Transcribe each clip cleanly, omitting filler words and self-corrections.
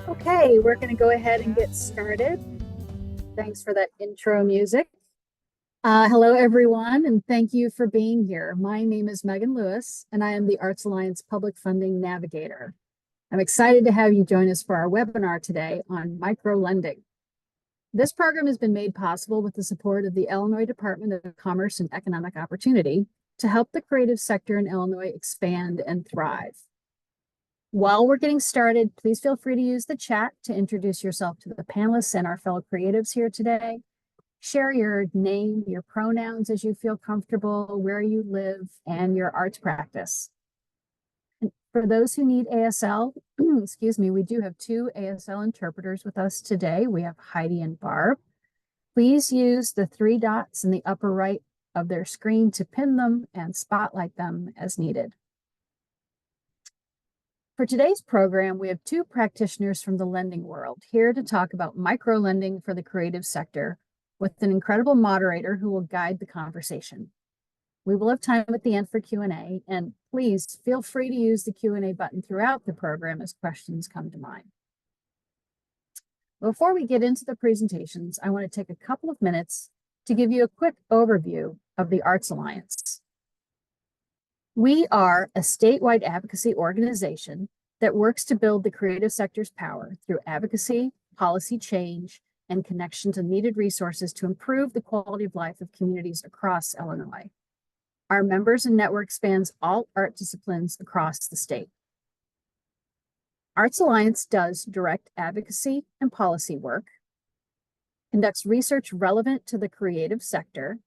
Okay, we're going to go ahead and get started. Thanks for that intro music. Hello, everyone, and thank you for being here. My name is Megan Lewis, and I am the Arts Alliance Public Funding Navigator. I'm excited to have you join us for our webinar today on microlending. This program has been made possible with the support of the Illinois Department of Commerce and Economic Opportunity to help the creative sector in Illinois expand and thrive. While we're getting started, please feel free to use the chat to introduce yourself to the panelists and our fellow creatives here today. Share your name, your pronouns as you feel comfortable, where you live, and your arts practice. And for those who need ASL, excuse me, we do have two ASL interpreters with us today. We have Heidi and Barb. Please use the three dots in the upper right of their screen to pin them and spotlight them as needed. For today's program, we have two practitioners from the lending world here to talk about microlending for the creative sector with an incredible moderator who will guide the conversation. We will have time at the end for Q&A, and please feel free to use the Q&A button throughout the program as questions come to mind. Before we get into the presentations, I want to take a couple of minutes to give you a quick overview of the Arts Alliance. We are a statewide advocacy organization that works to build the creative sector's power through advocacy, policy change, and connection to needed resources to improve the quality of life of communities across Illinois. Our members and network spans all art disciplines across the state. Arts Alliance does direct advocacy and policy work, conducts research relevant to the creative sector,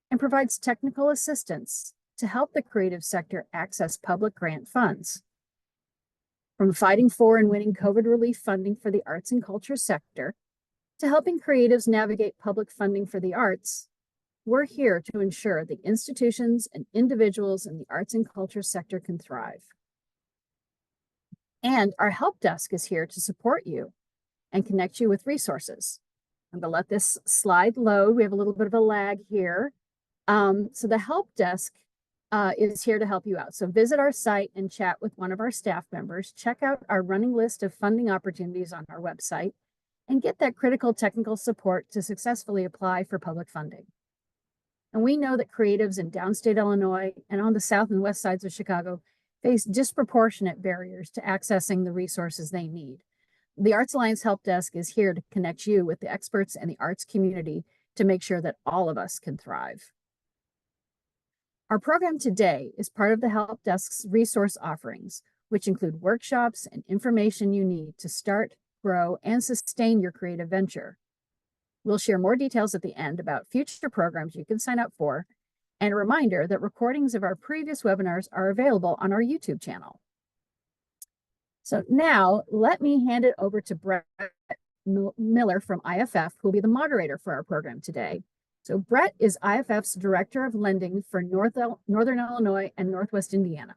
and provides technical assistance to help the creative sector access public grant funds. From fighting for and winning COVID relief funding for the arts and culture sector to helping creatives navigate public funding for the arts, we're here to ensure the institutions and individuals in the arts and culture sector can thrive. And our help desk is here to support you and connect you with resources. I'm going to let this slide load. We have a little bit of a lag here. So the help desk is here to help you out. So visit our site and chat with one of our staff members. Check out our running list of funding opportunities on our website and get that critical technical support to successfully apply for public funding. And we know that creatives in downstate Illinois and on the south and west sides of Chicago face disproportionate barriers to accessing the resources they need. The Arts Alliance Help Desk is here to connect you with the experts and the arts community to make sure that all of us can thrive. Our program today is part of the Help Desk's resource offerings, which include workshops and information you need to start, grow, and sustain your creative venture. We'll share more details at the end about future programs you can sign up for, and a reminder that recordings of our previous webinars are available on our YouTube channel. So now let me hand it over to Brett Miller from IFF, who will be the moderator for our program today. So Brett is IFF's Director of Lending for Northern Illinois and Northwest Indiana.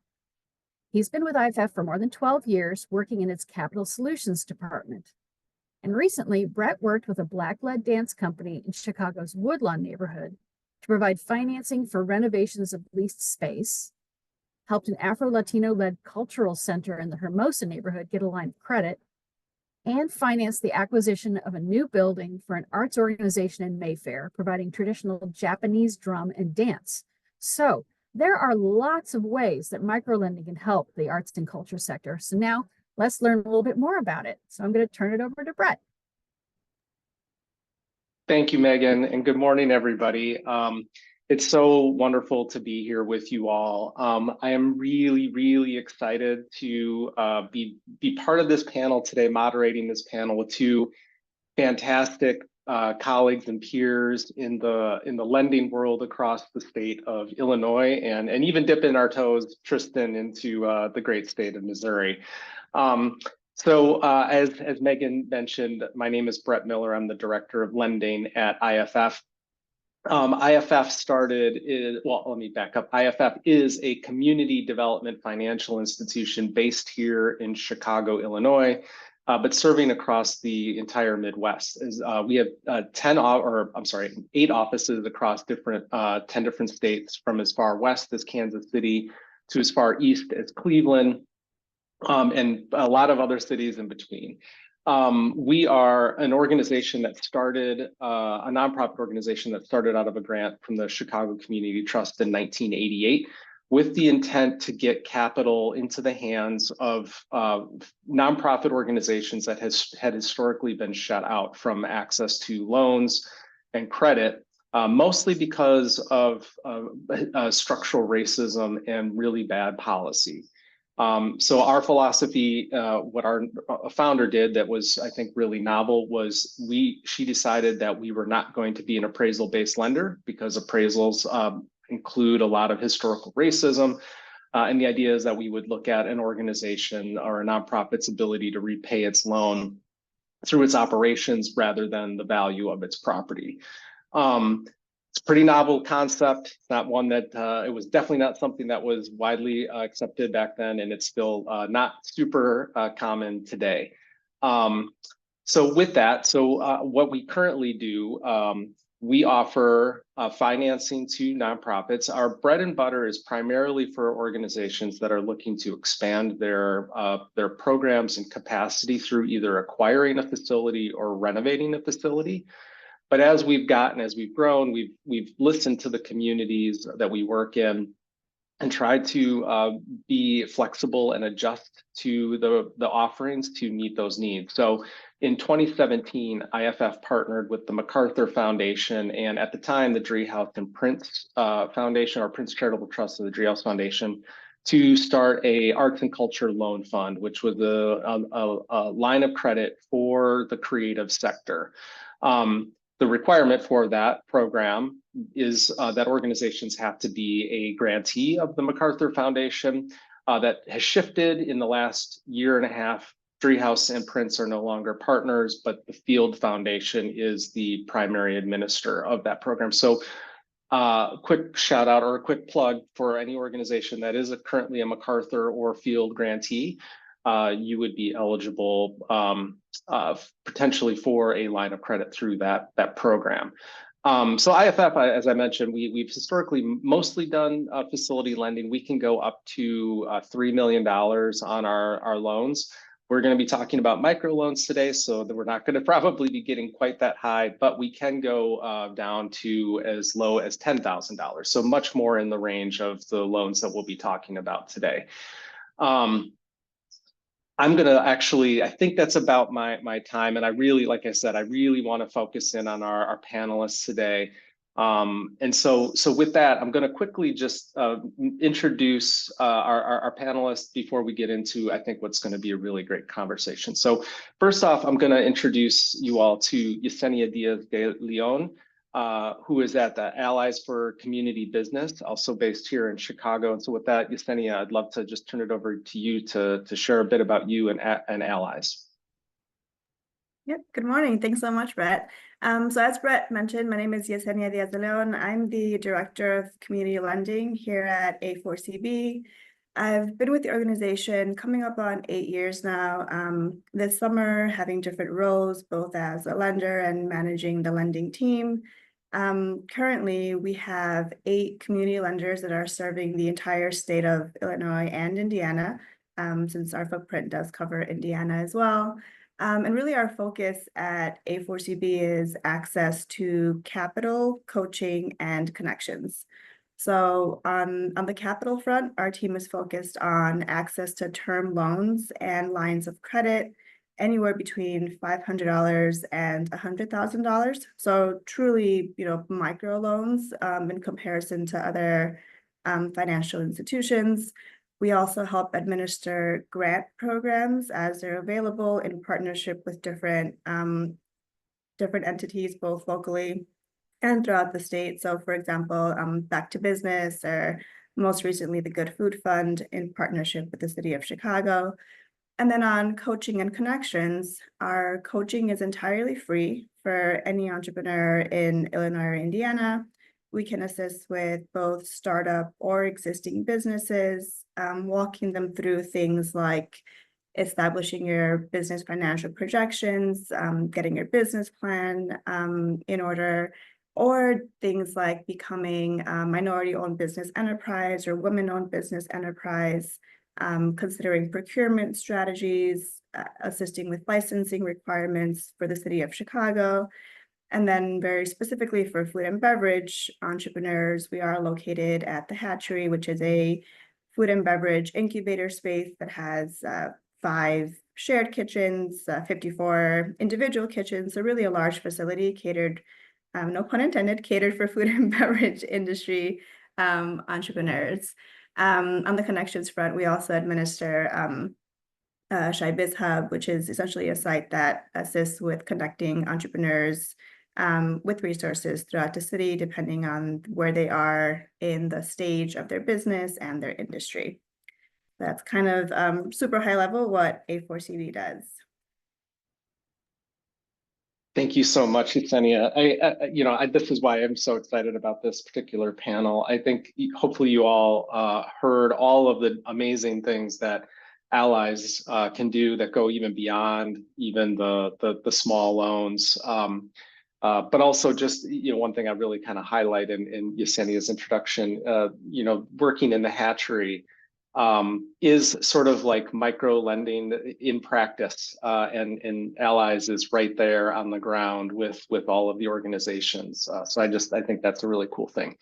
He's been with IFF for more than 12 years, working in its Capital Solutions department. And recently, Brett worked with a Black-led dance company in Chicago's Woodlawn neighborhood to provide financing for renovations of leased space, helped an Afro-Latino-led cultural center in the Hermosa neighborhood get a line of credit, and financed the acquisition of a new building for an arts organization in Mayfair, providing traditional Japanese drum and dance. So there are lots of ways that microlending can help the arts and culture sector. So now let's learn a little bit more about it. So I'm going to turn it over to Brett. Thank you, Megan, and good morning, everybody. It's so wonderful to be here with you all. I am really excited to be part of this panel today, moderating this panel with two fantastic colleagues and peers in the lending world across the state of Illinois, and even dipping our toes, Tristan, into the great state of Missouri. As Megan mentioned, my name is Brett Miller. I'm the Director of Lending at IFF. IFF well, let me back up. IFF is a community development financial institution based here in Chicago, Illinois, but serving across the entire Midwest. We have 8 offices across 10 different states, from as far west as Kansas City to as far east as Cleveland. and a lot of other cities in between. We are an organization that started, a nonprofit organization that started out of a grant from the Chicago Community Trust in 1988, with the intent to get capital into the hands of nonprofit organizations that had historically been shut out from access to loans and credit, mostly because of structural racism and really bad policy. So our philosophy, what our founder did that was, I think, really novel was she decided that we were not going to be an appraisal-based lender because appraisals include a lot of historical racism. And the idea is that we would look at an organization or a nonprofit's ability to repay its loan through its operations rather than the value of its property. It's a pretty novel concept. It's not one that, it was definitely not something that was widely accepted back then, and it's still not super common today. So with that, what we currently do, we offer financing to nonprofits. Our bread and butter is primarily for organizations that are looking to expand their programs and capacity through either acquiring a facility or renovating a facility. But as we've grown, we've listened to the communities that we work in and tried to be flexible and adjust to the offerings to meet those needs. So in 2017, IFF partnered with the MacArthur Foundation, and at the time, the Driehaus and Prince Foundation, or Prince Charitable Trust of the Driehaus Foundation, to start a arts and culture loan fund, which was a line of credit for the creative sector. The requirement for that program is that organizations have to be a grantee of the MacArthur Foundation. That has shifted in the last year and a half. Driehaus and Prince are no longer partners, but the Field Foundation is the primary administrator of that program. So quick shout out or a quick plug for any organization that is currently a MacArthur or Field grantee. You would be eligible potentially for a line of credit through that program. So IFF, as I mentioned, we've historically mostly done facility lending. We can go up to $3 million on our loans. We're going to be talking about microloans today, so that we're not going to probably be getting quite that high, but we can go down to as low as $10,000. So much more in the range of the loans that we'll be talking about today. I'm going to actually, I think that's about my time. And I really, like I said, I really want to focus in on our panelists today. And so with that, I'm going to quickly just introduce our panelists before we get into, I think, what's going to be a really great conversation. So first off, I'm going to introduce you all to Yesenia Diaz de Leon, who is at the Allies for Community Business, also based here in Chicago. And so with that, Yesenia, I'd love to just turn it over to you to share a bit about you and Allies. Yep. Good morning. Thanks so much, Brett. So as Brett mentioned, my name is Yesenia Diaz de Leon. I'm the Director of Community Lending here at A4CB. I've been with the organization coming up on 8 years now. This summer, having different roles, both as a lender and managing the lending team. Currently, we have 8 community lenders that are serving the entire state of Illinois and Indiana, since our footprint does cover Indiana as well. And really our focus at A4CB is access to capital, coaching, and connections. So on the capital front, our team is focused on access to term loans and lines of credit, anywhere between $500 and $100,000. So truly, micro loans in comparison to other financial institutions. We also help administer grant programs as they're available in partnership with different entities, both locally and throughout the state. So for example, Back to Business, or most recently the Good Food Fund in partnership with the city of Chicago. And then on coaching and connections, our coaching is entirely free for any entrepreneur in Illinois or Indiana. We can assist with both startup or existing businesses, walking them through things like establishing your business financial projections, getting your business plan in order, or things like becoming a minority-owned business enterprise or women-owned business enterprise, considering procurement strategies, assisting with licensing requirements for the city of Chicago. And then very specifically for food and beverage entrepreneurs, we are located at the Hatchery, which is a food and beverage incubator space that has 5 shared kitchens, 54 individual kitchens, so really a large facility catered, no pun intended, catered for food and beverage industry entrepreneurs. On the connections front, we also administer Shy Biz Hub, which is essentially a site that assists with connecting entrepreneurs with resources throughout the city, depending on where they are in the stage of their business and their industry. That's kind of super high level what A4CB does. Thank you so much, Yesenia. This is why I'm so excited about this particular panel. I think hopefully you all heard all of the amazing things that allies can do that go even beyond even the small loans. But also just, one thing I really kind of highlight in Yesenia's introduction, working in the hatchery is sort of like micro lending in practice, and Allies is right there on the ground with all of the organizations. So I think that's a really cool thing.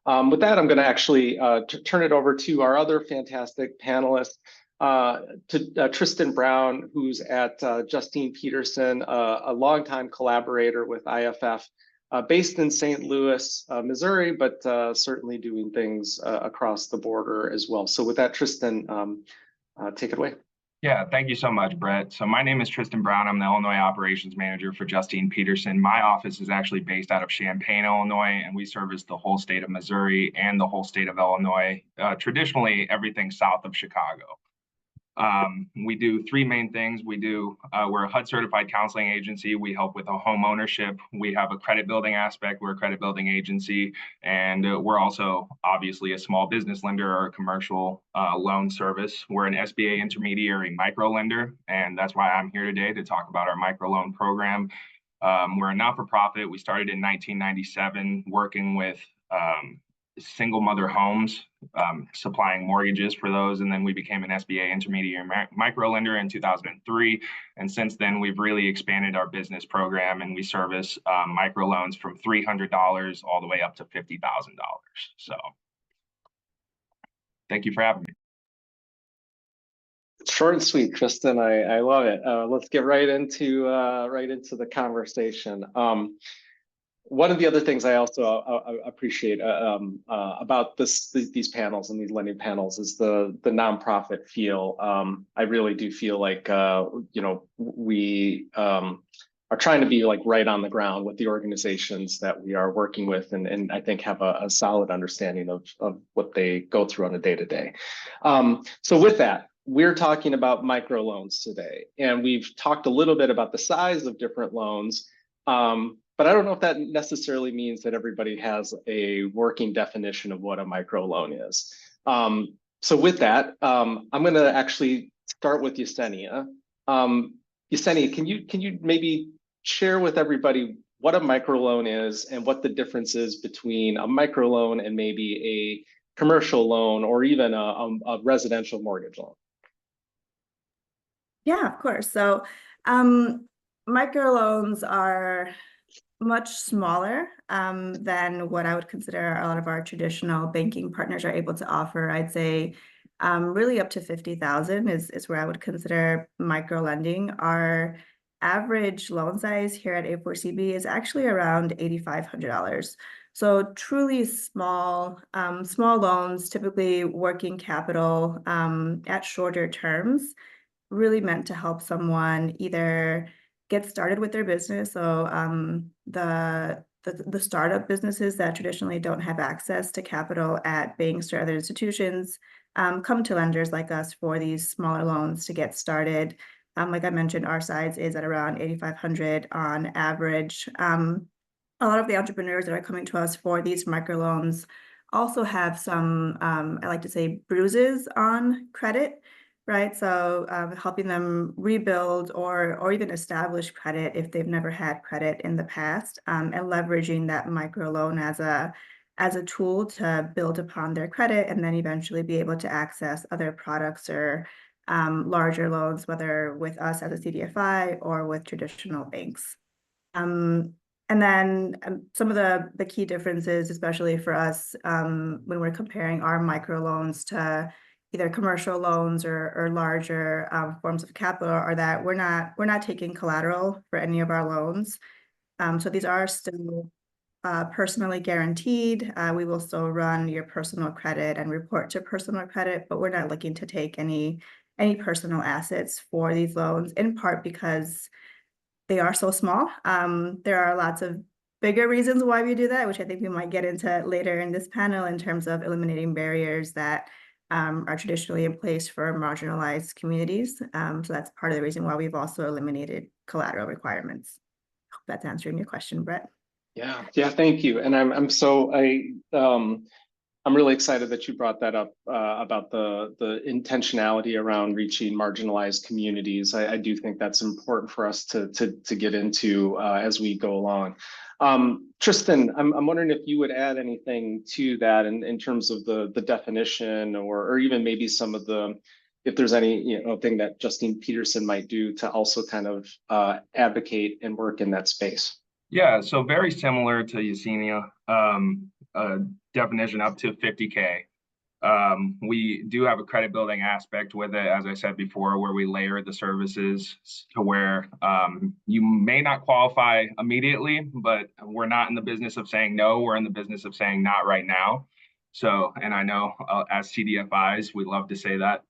With that, I'm going to actually turn it over to our other fantastic panelists, to Tristan Brown, who's at Justine Peterson, a longtime collaborator with IFF, based in St. Louis, Missouri, but certainly doing things across the border as well. So with that, Tristan, take it away. Yeah, thank you so much, Brett. So my name is Tristan Brown. I'm the Illinois Operations Manager for Justine Peterson. My office is actually based out of Champaign, Illinois, and we service the whole state of Missouri and the whole state of Illinois, traditionally everything south of Chicago. We do 3 main things. We're a HUD certified counseling agency. We help with a home ownership. We have a credit building aspect. We're a credit building agency. And we're also obviously a small business lender or a commercial loan service. We're an SBA intermediary micro lender. And that's why I'm here today to talk about our microloan program. We're a not-for-profit. We started in 1997 working with single mother homes, supplying mortgages for those. And then we became an SBA intermediary micro lender in 2003. And since then, we've really expanded our business program, and we service microloans from $300 all the way up to $50,000. So thank you for having me. Short and sweet, Tristan. I love it. Let's get right into the conversation. One of the other things I also appreciate about these panels and these lending panels is the nonprofit feel. I really do feel like we are trying to be like right on the ground with the organizations that we are working with, and I think have a solid understanding of what they go through on a day-to-day. So with that, we're talking about microloans today, and we've talked a little bit about the size of different loans. But I don't know if that necessarily means that everybody has a working definition of what a microloan is. So with that, I'm going to actually start with Yesenia. Yesenia, can you maybe share with everybody what a microloan is and what the difference is between a microloan and maybe a commercial loan or even a residential mortgage loan? Yeah, of course. So microloans are much smaller than what I would consider a lot of our traditional banking partners are able to offer. I'd say really up to 50,000 is where I would consider micro lending. Our average loan size here at A4CB is actually around $8,500. So truly small loans, typically working capital at shorter terms, really meant to help someone either get started with their business. So the startup businesses that traditionally don't have access to capital at banks or other institutions come to lenders like us for these smaller loans to get started. Like I mentioned, our size is at around $8,500 on average. A lot of the entrepreneurs that are coming to us for these microloans also have some, I like to say, bruises on credit. Right, so helping them rebuild or even establish credit if they've never had credit in the past, and leveraging that microloan as as a tool to build upon their credit and then eventually be able to access other products or larger loans, whether with us as a CDFI or with traditional banks. And then some of the key differences, especially for us, when we're comparing our microloans to either commercial loans or larger forms of capital, are that we're not taking collateral for any of our loans. So these are still personally guaranteed. We will still run your personal credit and report to personal credit, but we're not looking to take any personal assets for these loans, in part because they are so small. There are lots of bigger reasons why we do that, which I think we might get into later in this panel in terms of eliminating barriers that are traditionally in place for marginalized communities. So that's part of the reason why we've also eliminated collateral requirements. I hope that's answering your question, Brett. Yeah, thank you. And I'm really excited that you brought that up about the intentionality around reaching marginalized communities. I do think that's important for us to get into as we go along. Tristan, I'm wondering if you would add anything to that in terms of the definition or even maybe some of if there's any thing that Justine Peterson might do to also kind of advocate and work in that space. Yeah, so very similar to Yesenia, definition up to 50K. We do have a credit building aspect with it, as I said before, where we layer the services to where you may not qualify immediately, but we're not in the business of saying no, we're in the business of saying not right now. So, and I know as CDFIs, we love to say that.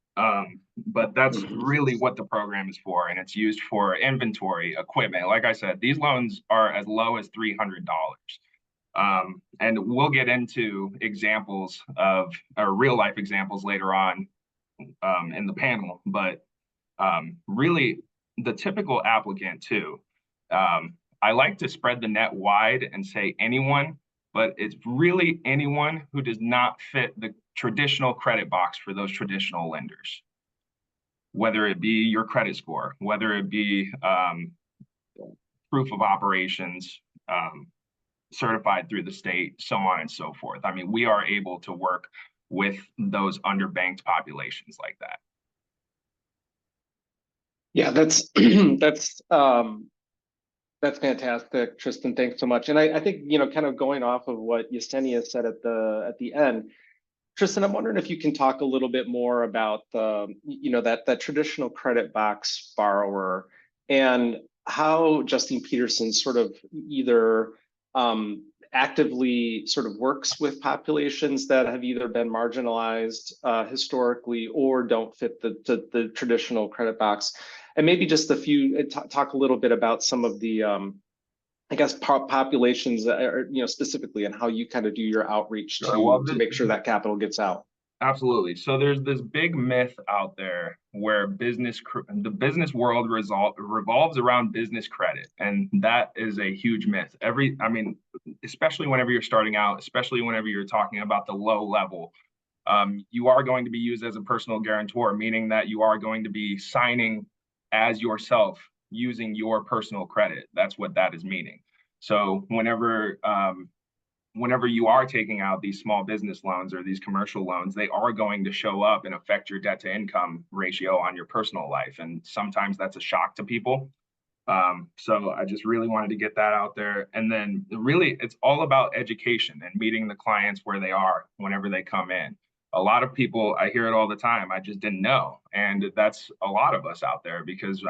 But that's really what the program is for, and it's used for inventory, equipment. Like I said, these loans are as low as $300. And we'll get into examples of real life examples later on in the panel, but really the typical applicant too. I like to spread the net wide and say anyone, but it's really anyone who does not fit the traditional credit box for those traditional lenders, whether it be your credit score, whether it be proof of operations, certified through the state, so on and so forth. I mean, we are able to work with those underbanked populations like that. Yeah, that's fantastic, Tristan. Thanks so much. And I think, kind of going off of what Yesenia said at the end, Tristan, I'm wondering if you can talk a little bit more about that traditional credit box borrower and how Justine Peterson sort of either actively sort of works with populations that have either been marginalized historically or don't fit the traditional credit box, and maybe just talk a little bit about some of the I guess populations, specifically, and how you kind of do your outreach to make sure that capital gets out. Absolutely. So there's this big myth out there where the business world revolves around business credit, and that is a huge myth. Especially whenever you're starting out, especially whenever you're talking about the low level, you are going to be used as a personal guarantor, meaning that you are going to be signing as yourself using your personal credit. That's what that is meaning. So whenever you are taking out these small business loans or these commercial loans, they are going to show up and affect your debt to income ratio on your personal life. And sometimes that's a shock to people. So I just really wanted to get that out there. And then really, it's all about education and meeting the clients where they are whenever they come in. A lot of people, I hear it all the time, I just didn't know. And that's a lot of us out there because,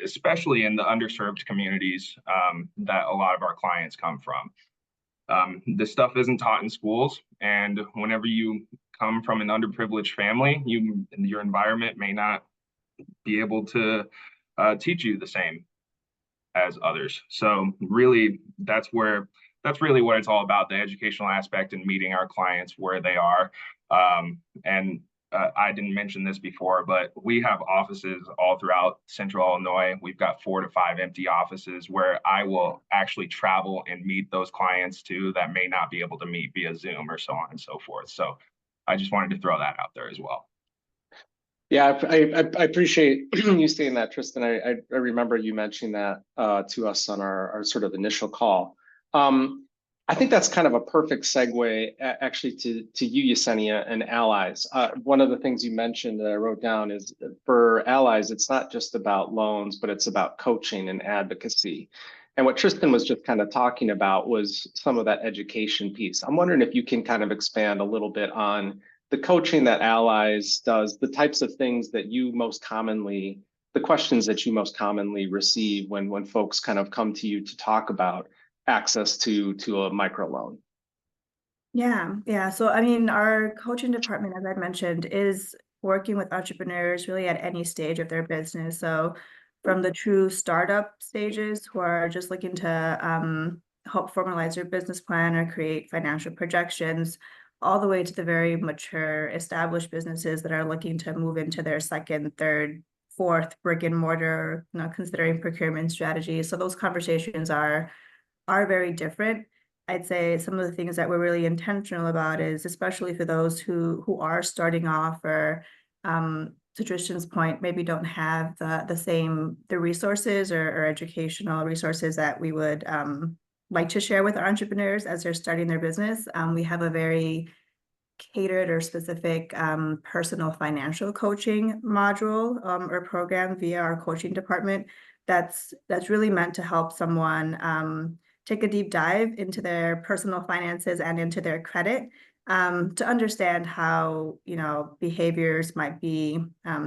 especially in the underserved communities that a lot of our clients come from. This stuff isn't taught in schools, and whenever you come from an underprivileged family, your environment may not be able to teach you the same as others. So really, that's really what it's all about, the educational aspect and meeting our clients where they are. I didn't mention this before, but we have offices all throughout Central Illinois. We've got 4 to 5 empty offices where I will actually travel and meet those clients too that may not be able to meet via Zoom or so on and so forth. So I just wanted to throw that out there as well. Yeah, I appreciate you saying that, Tristan. I remember you mentioning that to us on our sort of initial call. I think that's kind of a perfect segue actually to you, Yesenia, and allies. One of the things you mentioned that I wrote down is for allies, it's not just about loans, but it's about coaching and advocacy. And what Tristan was just kind of talking about was some of that education piece. I'm wondering if you can kind of expand a little bit on the coaching that allies does, the types of things that you most commonly, the questions that you most commonly receive when folks kind of come to you to talk about access to a microloan. Yeah. So, I mean, our coaching department, as I mentioned, is working with entrepreneurs really at any stage of their business. So, from the true startup stages who are just looking to help formalize their business plan or create financial projections, all the way to the very mature, established businesses that are looking to move into their second, third, fourth brick and mortar, considering procurement strategies. So, those conversations are very different. I'd say some of the things that we're really intentional about is, especially for those who are starting off or to Tristan's point, maybe don't have the resources or educational resources that we would like to share with our entrepreneurs as they're starting their business. We have a very catered or specific personal financial coaching module or program via our coaching department that's really meant to help someone take a deep dive into their personal finances and into their credit to understand how behaviors might be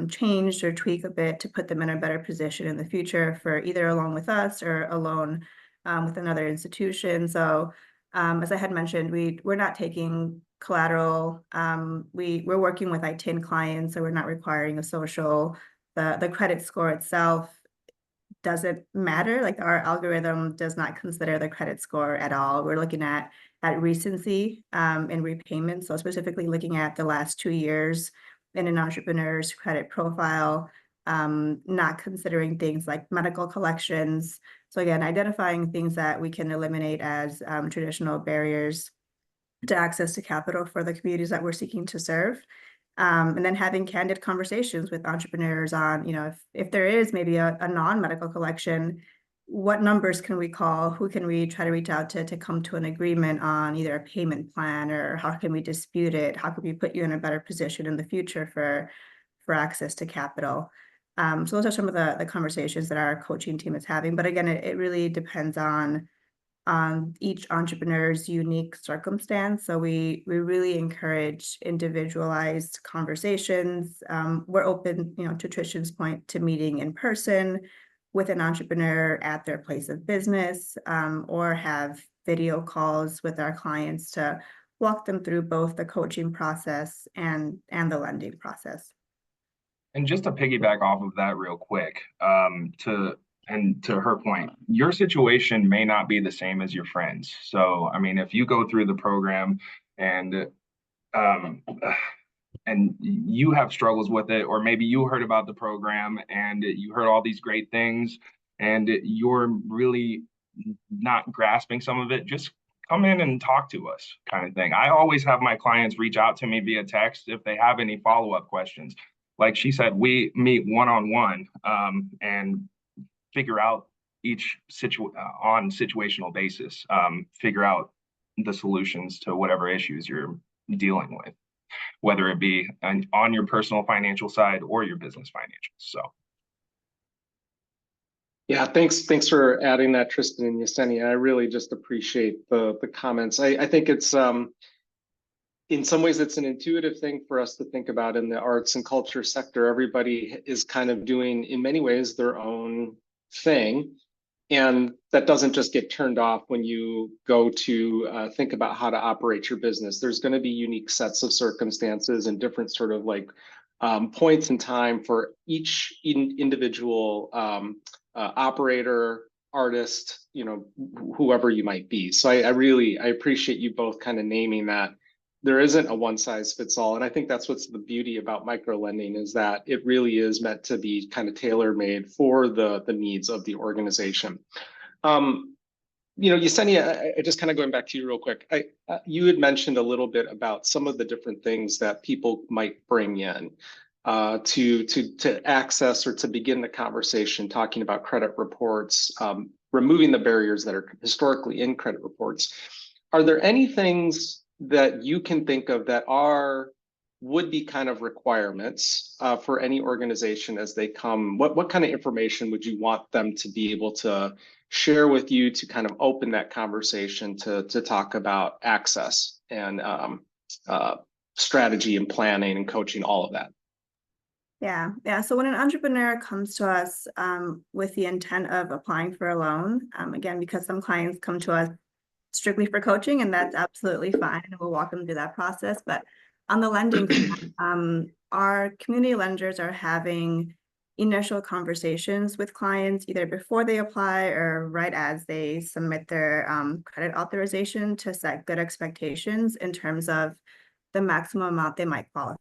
changed or tweaked a bit to put them in a better position in the future for either along with us or alone with another institution. So as I had mentioned, we're not taking collateral. We're working with ITIN clients, so we're not requiring a social. The credit score itself doesn't matter. Like our algorithm does not consider the credit score at all. We're looking at recency and repayment. So specifically looking at the last 2 years in an entrepreneur's credit profile, not considering things like medical collections. So again, identifying things that we can eliminate as traditional barriers to access to capital for the communities that we're seeking to serve. And then having candid conversations with entrepreneurs on, if there is maybe a non-medical collection, what numbers can we call? Who can we try to reach out to come to an agreement on either a payment plan, or how can we dispute it? How can we put you in a better position in the future for access to capital? So those are some of the conversations that our coaching team is having. But again, it really depends on each entrepreneur's unique circumstance. So we really encourage individualized conversations. We're open, to Tristan's point, to meeting in person with an entrepreneur at their place of business, or have video calls with our clients to walk them through both the coaching process and the lending process. And just to piggyback off of that real quick, to her point, your situation may not be the same as your friends. So, I mean, if you go through the program and you have struggles with it, or maybe you heard about the program and you heard all these great things and you're really not grasping some of it, just come in and talk to us, kind of thing. I always have my clients reach out to me via text if they have any follow-up questions. Like she said, we meet one-on-one and figure out each on situational basis, figure out the solutions to whatever issues you're dealing with, whether it be on your personal financial side or your business financials. So. Yeah, thanks for adding that, Tristan and Yesenia. I really just appreciate the comments. I think it's in some ways it's an intuitive thing for us to think about in the arts and culture sector. Everybody is kind of doing, in many ways, their own thing. And that doesn't just get turned off when you go to think about how to operate your business. There's going to be unique sets of circumstances and different sort of like points in time for each individual operator, artist, whoever you might be. So I appreciate you both kind of naming that there isn't a one size fits all. And I think that's what's the beauty about microlending, is that it really is meant to be kind of tailor made for the needs of the organization. Yesenia, I just kind of going back to you real quick. You had mentioned a little bit about some of the different things that people might bring in to access or to begin the conversation, talking about credit reports, removing the barriers that are historically in credit reports. are there any things that you can think of that would be kind of requirements for any organization as they come? What kind of information would you want them to be able to share with you to kind of open that conversation to talk about access and strategy and planning and coaching, all of that? Yeah. So when an entrepreneur comes to us with the intent of applying for a loan, again, because some clients come to us strictly for coaching, and that's absolutely fine, and we'll walk them through that process. But on the lending front, our community lenders are having initial conversations with clients either before they apply or right as they submit their credit authorization to set good expectations in terms of the maximum amount they might qualify.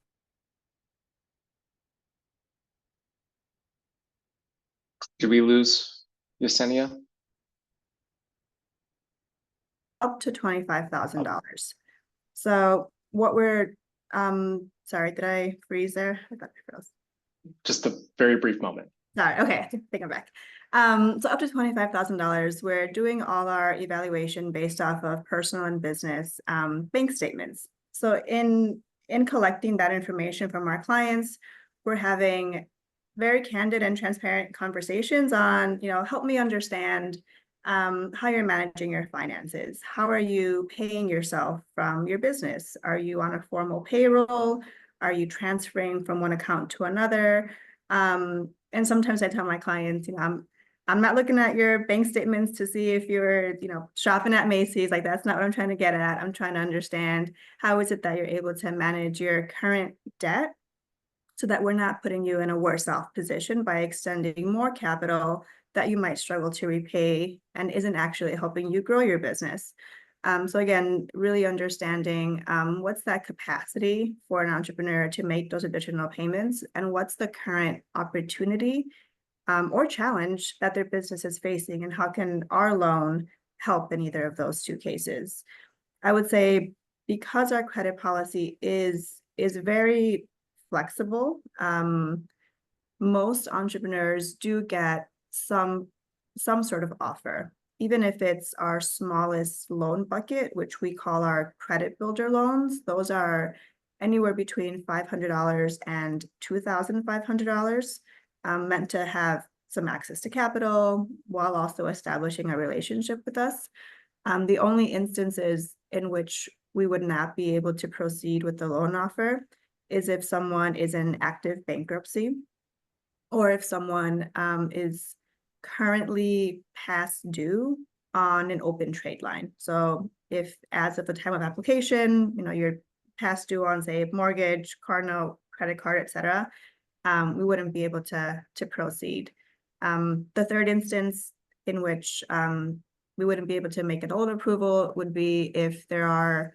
Did we lose Yesenia? Up to $25,000. So what we're, sorry, did I freeze there? I thought I froze. Just a very brief moment. Sorry, okay, I think I'm back. So up to $25,000, we're doing all our evaluation based off of personal and business bank statements. So in collecting that information from our clients, we're having very candid and transparent conversations on, help me understand how you're managing your finances. How are you paying yourself from your business? Are you on a formal payroll? Are you transferring from one account to another? And sometimes I tell my clients, I'm not looking at your bank statements to see if you're, shopping at Macy's. Like, that's not what I'm trying to get at. I'm trying to understand how is it that you're able to manage your current debt so that we're not putting you in a worse off position by extending more capital that you might struggle to repay and isn't actually helping you grow your business. So again, really understanding what's that capacity for an entrepreneur to make those additional payments, and what's the current opportunity or challenge that their business is facing, and how can our loan help in either of those two cases. I would say, because our credit policy is very flexible, most entrepreneurs do get some sort of offer, even if it's our smallest loan bucket, which we call our credit builder loans. Those are anywhere between $500 and $2,500, meant to have some access to capital while also establishing a relationship with us. The only instances in which we would not be able to proceed with the loan offer is if someone is in active bankruptcy, or if someone is currently past due on an open trade line. So if, as of the time of application, you're past due on, say, mortgage, car note, credit card, etc., we wouldn't be able to proceed. The third instance in which we wouldn't be able to make a loan approval would be if there are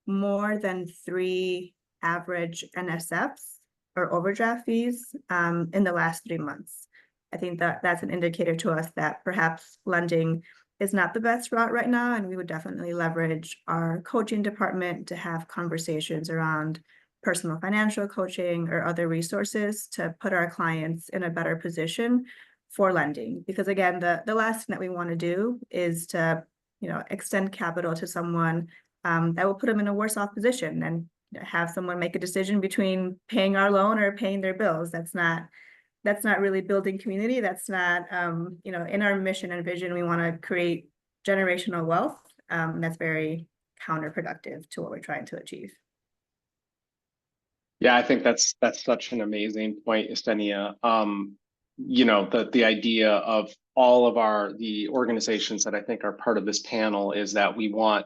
more than 3 average NSFs or overdraft fees in the last 3 months. I think that's an indicator to us that perhaps lending is not the best route right now, and we would definitely leverage our coaching department to have conversations around personal financial coaching or other resources to put our clients in a better position for lending. Because again, the last thing that we want to do is to extend capital to someone that will put them in a worse off position, and have someone make a decision between paying our loan or paying their bills. That's not really building community. That's not, in our mission and vision, we want to create generational wealth. That's very counterproductive to what we're trying to achieve. Yeah, I think that's such an amazing point, Yesenia. The idea of all of the organizations that I think are part of this panel is that we want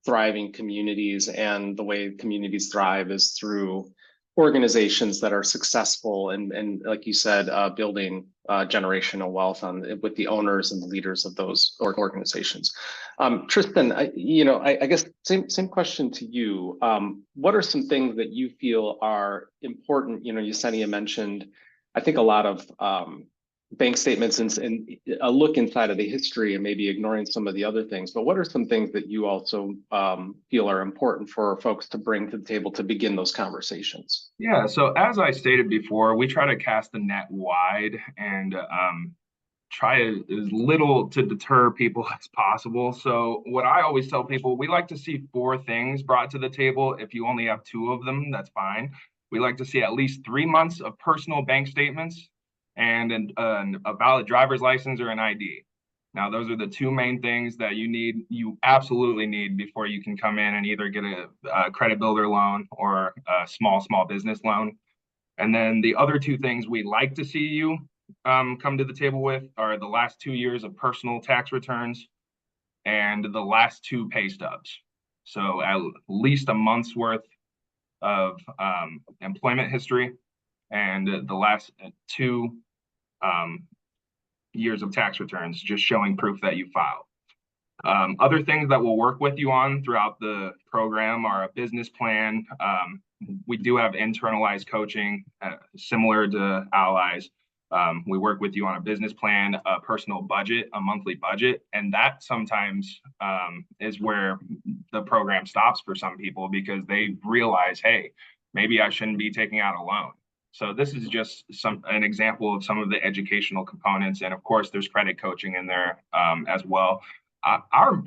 thriving communities, and the way communities thrive is through organizations that are successful and like you said, building generational wealth with the owners and the leaders of those organizations. Tristan, I guess same question to you. What are some things that you feel are important? Yesenia mentioned, I think, a lot of bank statements and a look inside of the history, and maybe ignoring some of the other things. But what are some things that you also feel are important for folks to bring to the table to begin those conversations? Yeah, so as I stated before, we try to cast the net wide and try as little to deter people as possible. So what I always tell people, we like to see 4 things brought to the table. If you only have 2 of them, that's fine. We like to see at least 3 months of personal bank statements and a valid driver's license or an ID. Now, those are the 2 main things that you absolutely need before you can come in and either get a credit builder loan or a small business loan. And then the other 2 things we like to see you come to the table with are the last 2 years of personal tax returns and the last 2 pay stubs. So at least a month's worth of employment history and the last 2 years of tax returns, just showing proof that you filed. Other things that we'll work with you on throughout the program are a business plan. We do have internalized coaching similar to Allies. We work with you on a business plan, a personal budget, a monthly budget, and that sometimes is where the program stops for some people because they realize, hey, maybe I shouldn't be taking out a loan. So this is just an example of some of the educational components, and of course, there's credit coaching in there as well. Our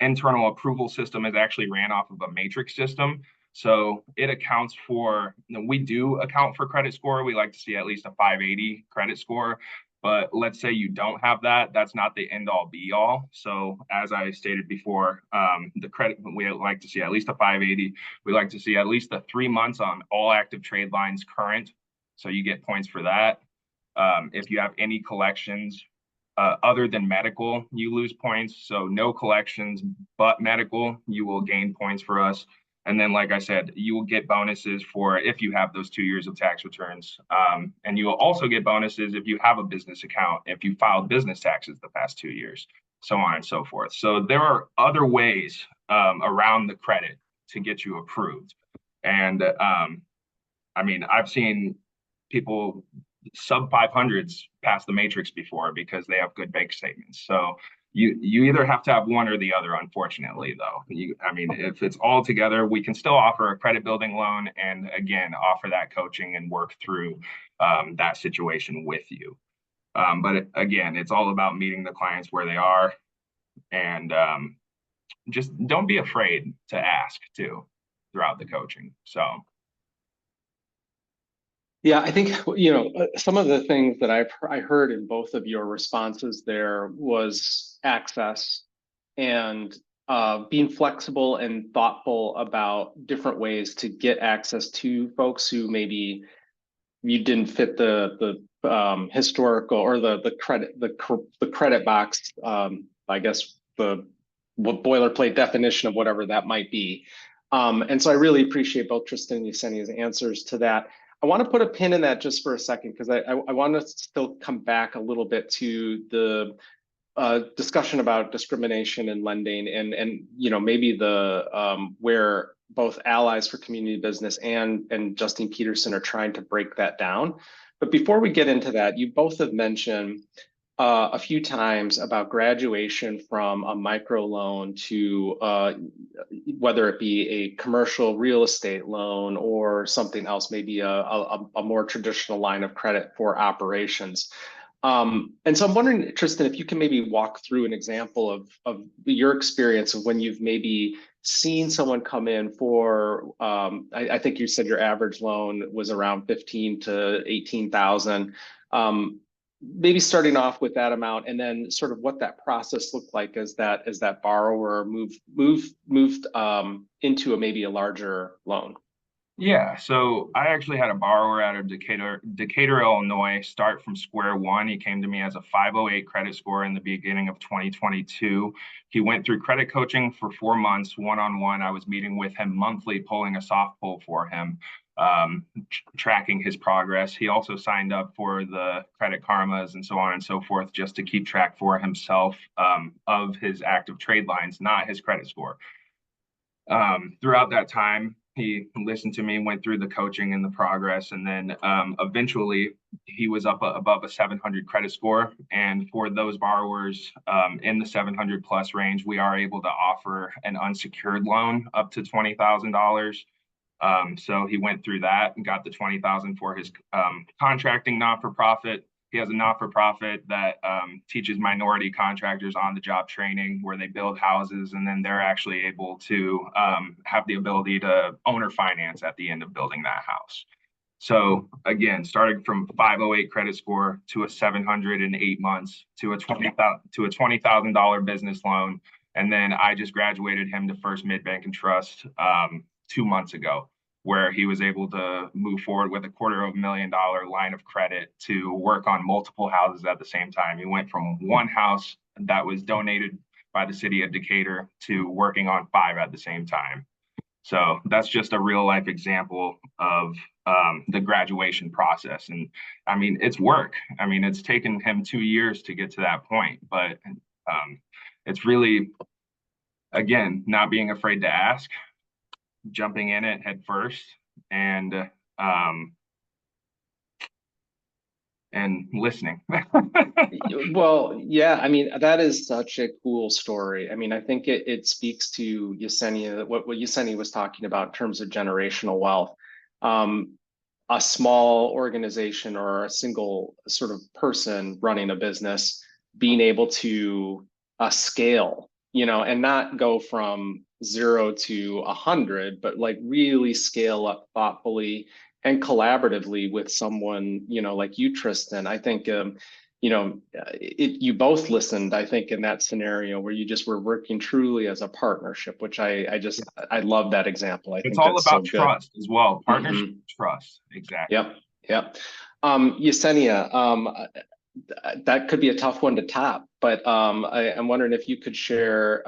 internal approval system is actually ran off of a matrix system. So it accounts for, we do account for credit score. We like to see at least a 580 credit score. But let's say you don't have that, that's not the end all be all. So as I stated before, the credit, we like to see at least a 580. We like to see at least a 3 months on all active trade lines current. So you get points for that. If you have any collections other than medical, you lose points. So no collections but medical, you will gain points for us. And then, like I said, you will get bonuses for if you have those 2 years of tax returns. And you will also get bonuses if you have a business account, if you filed business taxes the past 2 years, so on and so forth. So there are other ways around the credit to get you approved. And I mean, I've seen people sub 500s pass the matrix before because they have good bank statements. So you either have to have one or the other, unfortunately, though. I mean, if it's all together, we can still offer a credit building loan and, again, offer that coaching and work through that situation with you. But again, it's all about meeting the clients where they are, and just don't be afraid to ask, too, throughout the coaching. So. Yeah, I think, some of the things that I heard in both of your responses there was access and being flexible and thoughtful about different ways to get access to folks who maybe you didn't fit the historical or the credit box, I guess the boilerplate definition of whatever that might be. And so I really appreciate both Tristan and Yesenia's answers to that. I want to put a pin in that just for a second, because I want to still come back a little bit to the discussion about discrimination in lending and maybe the where both Allies for Community Business and Justine Peterson are trying to break that down. But before we get into that, you both have mentioned a few times about graduation from a microloan to whether it be a commercial real estate loan or something else, maybe a more traditional line of credit for operations. And so I'm wondering, Tristan, if you can maybe walk through an example of your experience of when you've maybe seen someone come in for, I think you said your average loan was around 15 to 18,000. Maybe starting off with that amount, and then sort of what that process looked like as that borrower moved into maybe a larger loan. Yeah, so I actually had a borrower out of Decatur, Illinois, start from square one. He came to me as a 508 credit score in the beginning of 2022. He went through credit coaching for 4 months, one-on-one. I was meeting with him monthly, pulling a soft pull for him, tracking his progress. He also signed up for the Credit Karmas and so on and so forth, just to keep track for himself of his active trade lines, not his credit score. Throughout that time, he listened to me, went through the coaching and the progress, and then eventually he was up above a 700 credit score. And for those borrowers in the 700 plus range, we are able to offer an unsecured loan up to $20,000. So he went through that and got the $20,000 for his contracting not-for-profit. He has a not-for-profit that teaches minority contractors on-the-job training where they build houses and then they're actually able to have the ability to owner finance at the end of building that house. So again, starting from 508 credit score to a 700 in 8 months to a $20,000 business loan. And then I just graduated him to First Mid-Bank and Trust 2 months ago, where he was able to move forward with a $250,000 line of credit to work on multiple houses at the same time. He went from one house that was donated by the city of Decatur to working on 5 at the same time. So that's just a real life example of the graduation process. And I mean, it's work. I mean, it's taken him 2 years to get to that point, but it's really, again, not being afraid to ask, jumping in it head first, and listening. Well, yeah, I mean, that is such a cool story. I mean, I think it speaks to Yesenia, what Yesenia was talking about in terms of generational wealth. A small organization or a single sort of person running a business being able to scale, you know, and not go from 0 to 100, but like really scale up thoughtfully and collaboratively with someone, you know, like you, Tristan. I think, you know, you both listened, I think, in that scenario where you just were working truly as a partnership, which I love that example. It's all about trust as well. Partnership, trust. Exactly. Yep. Yesenia, that could be a tough one to top, but I'm wondering if you could share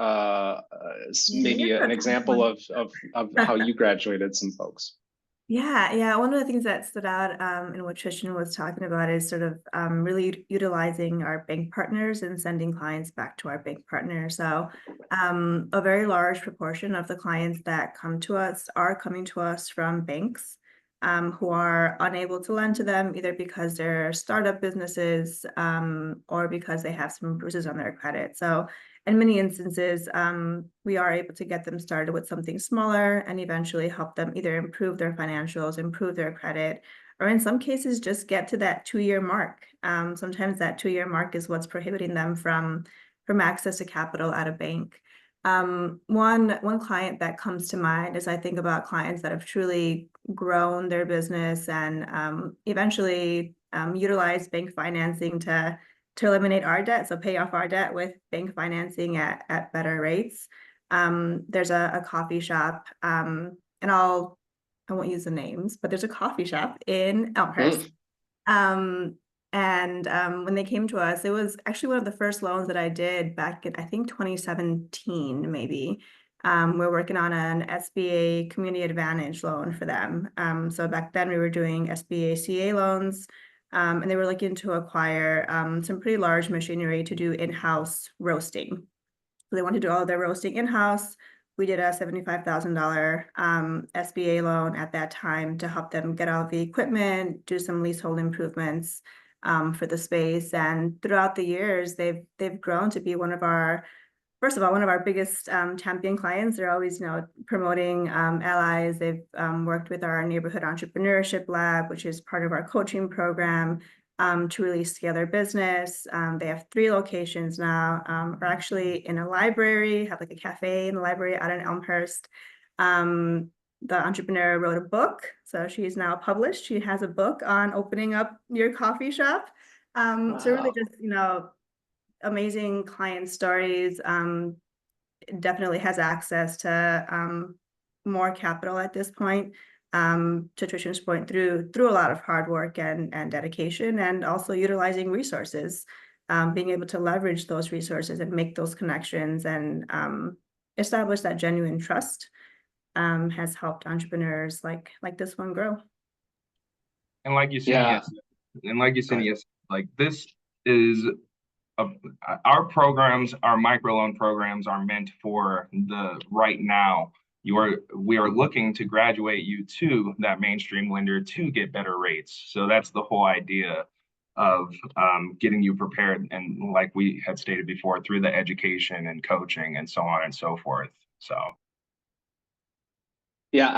maybe an example of how you graduated some folks. Yeah. One of the things that stood out in what Tristan was talking about is sort of really utilizing our bank partners and sending clients back to our bank partners. So a very large proportion of the clients that come to us are coming to us from banks who are unable to lend to them either because they're startup businesses or because they have some bruises on their credit. So in many instances, we are able to get them started with something smaller and eventually help them either improve their financials, improve their credit, or in some cases, just get to that 2-year mark. Sometimes that 2-year mark is what's prohibiting them from access to capital at a bank. One client that comes to mind is I think about clients that have truly grown their business and eventually utilized bank financing to eliminate our debt, so pay off our debt with bank financing at better rates. There's a coffee shop, and I won't use the names, but there's a coffee shop in Elmhurst. When they came to us, it was actually one of the first loans that I did back in, I think, 2017, maybe. We're working on an SBA Community Advantage loan for them. So back then we were doing SBA CA loans. And they were looking to acquire some pretty large machinery to do in-house roasting. So they wanted to do all of their roasting in-house. We did a $75,000 SBA loan at that time to help them get all the equipment, do some leasehold improvements for the space. And throughout the years, they've grown to be one of our biggest champion clients. They're always, promoting allies. They've worked with our neighborhood entrepreneurship lab, which is part of our coaching program, to really scale their business. They have 3 locations now. We're actually in a library, have like a cafe in the library out in Elmhurst. The entrepreneur wrote a book, so she's now published. She has a book on opening up your coffee shop. Wow. So really just, amazing client stories. Definitely has access to more capital at this point. To Tristan's point, through a lot of hard work and dedication, and also utilizing resources, being able to leverage those resources and make those connections and establish that genuine trust has helped entrepreneurs like this one grow. And like you said, yes, like this is. Our programs, our microloan programs are meant for the right now. We are looking to graduate you to that mainstream lender to get better rates. So that's the whole idea of getting you prepared. And like we had stated before, through the education and coaching and so on and so forth. So. Yeah,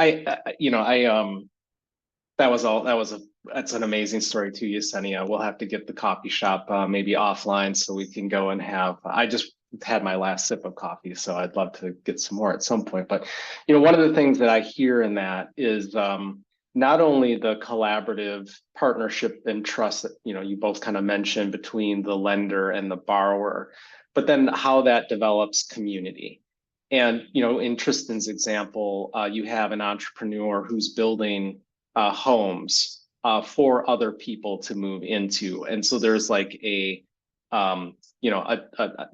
that was a That's an amazing story too, Yesenia. We'll have to get the coffee shop maybe offline so we can go and have. I just had my last sip of coffee, so I'd love to get some more at some point. But one of the things that I hear in that is not only the collaborative partnership and trust that you both kind of mentioned between the lender and the borrower, but then how that develops community. And in Tristan's example, you have an entrepreneur who's building homes for other people to move into, and so there's like a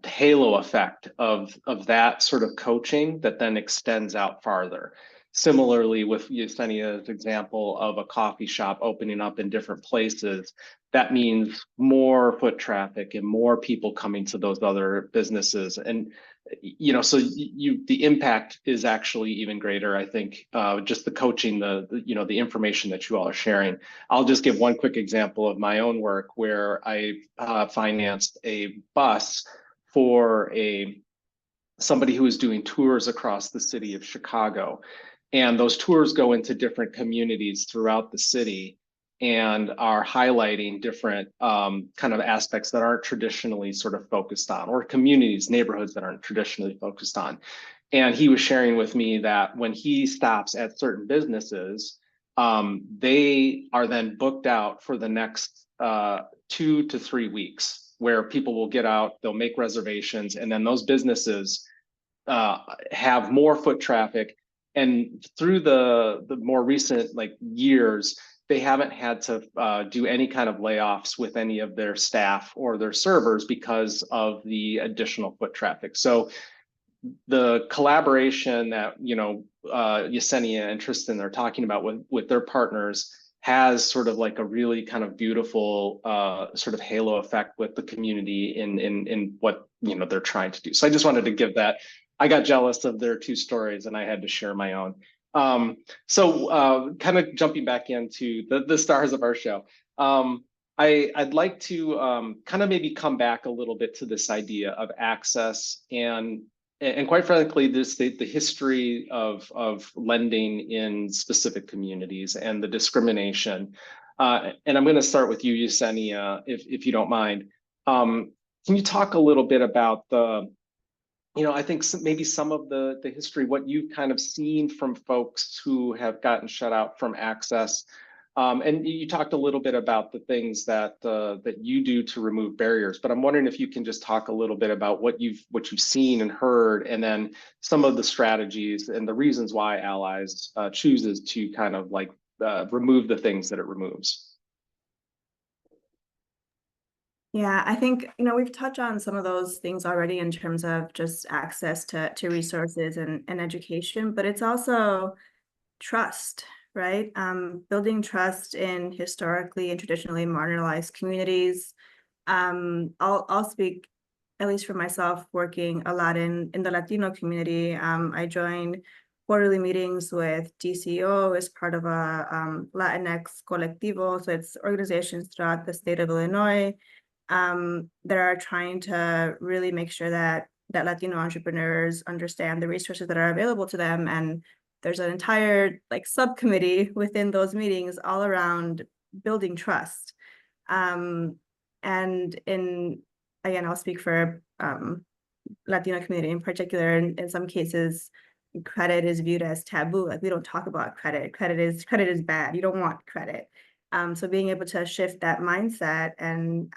halo effect of that sort of coaching that then extends out farther. Similarly, with Yesenia's example of a coffee shop opening up in different places, that means more foot traffic and more people coming to those other businesses. And so the impact is actually even greater. I think just the coaching, the information that you all are sharing. I'll just give one quick example of my own work where I financed a bus for somebody who was doing tours across the city of Chicago. And those tours go into different communities throughout the city and are highlighting different kind of aspects that aren't traditionally sort of focused on, or communities, neighborhoods that aren't traditionally focused on. And he was sharing with me that when he stops at certain businesses, they are then booked out for the next 2 to 3 weeks, where people will get out, they'll make reservations, and then those businesses have more foot traffic. And through the more recent years, they haven't had to do any kind of layoffs with any of their staff or their servers because of the additional foot traffic. So the collaboration that Yesenia and Tristan are talking about with their partners has sort of like a really kind of beautiful sort of halo effect with the community in what they're trying to do. So I just wanted to give that. I got jealous of their 2 stories and I had to share my own. So kind of jumping back into the stars of our show, I'd like to kind of maybe come back a little bit to this idea of access and quite frankly, the history of lending in specific communities and the discrimination. And I'm going to start with you, Yesenia, if you don't mind. Can you talk a little bit about I think maybe some of the history, what you've kind of seen from folks who have gotten shut out from access. And you talked a little bit about the things that you do to remove barriers, but I'm wondering if you can just talk a little bit about what you've seen and heard, and then some of the strategies and the reasons why Allies chooses to kind of remove the things that it removes. Yeah, I think, we've touched on some of those things already in terms of just access to resources and education, but it's also trust, right? Building trust in historically and traditionally marginalized communities. I'll speak, at least for myself, working a lot in the Latino community. I joined quarterly meetings with DCO as part of a Latinx colectivo. So it's organizations throughout the state of Illinois that are trying to really make sure that Latino entrepreneurs understand the resources that are available to them. And there's an entire subcommittee within those meetings all around building trust. And again, I'll speak for Latino community in particular. In some cases, credit is viewed as taboo. We don't talk about credit. Credit is bad. You don't want credit. So being able to shift that mindset and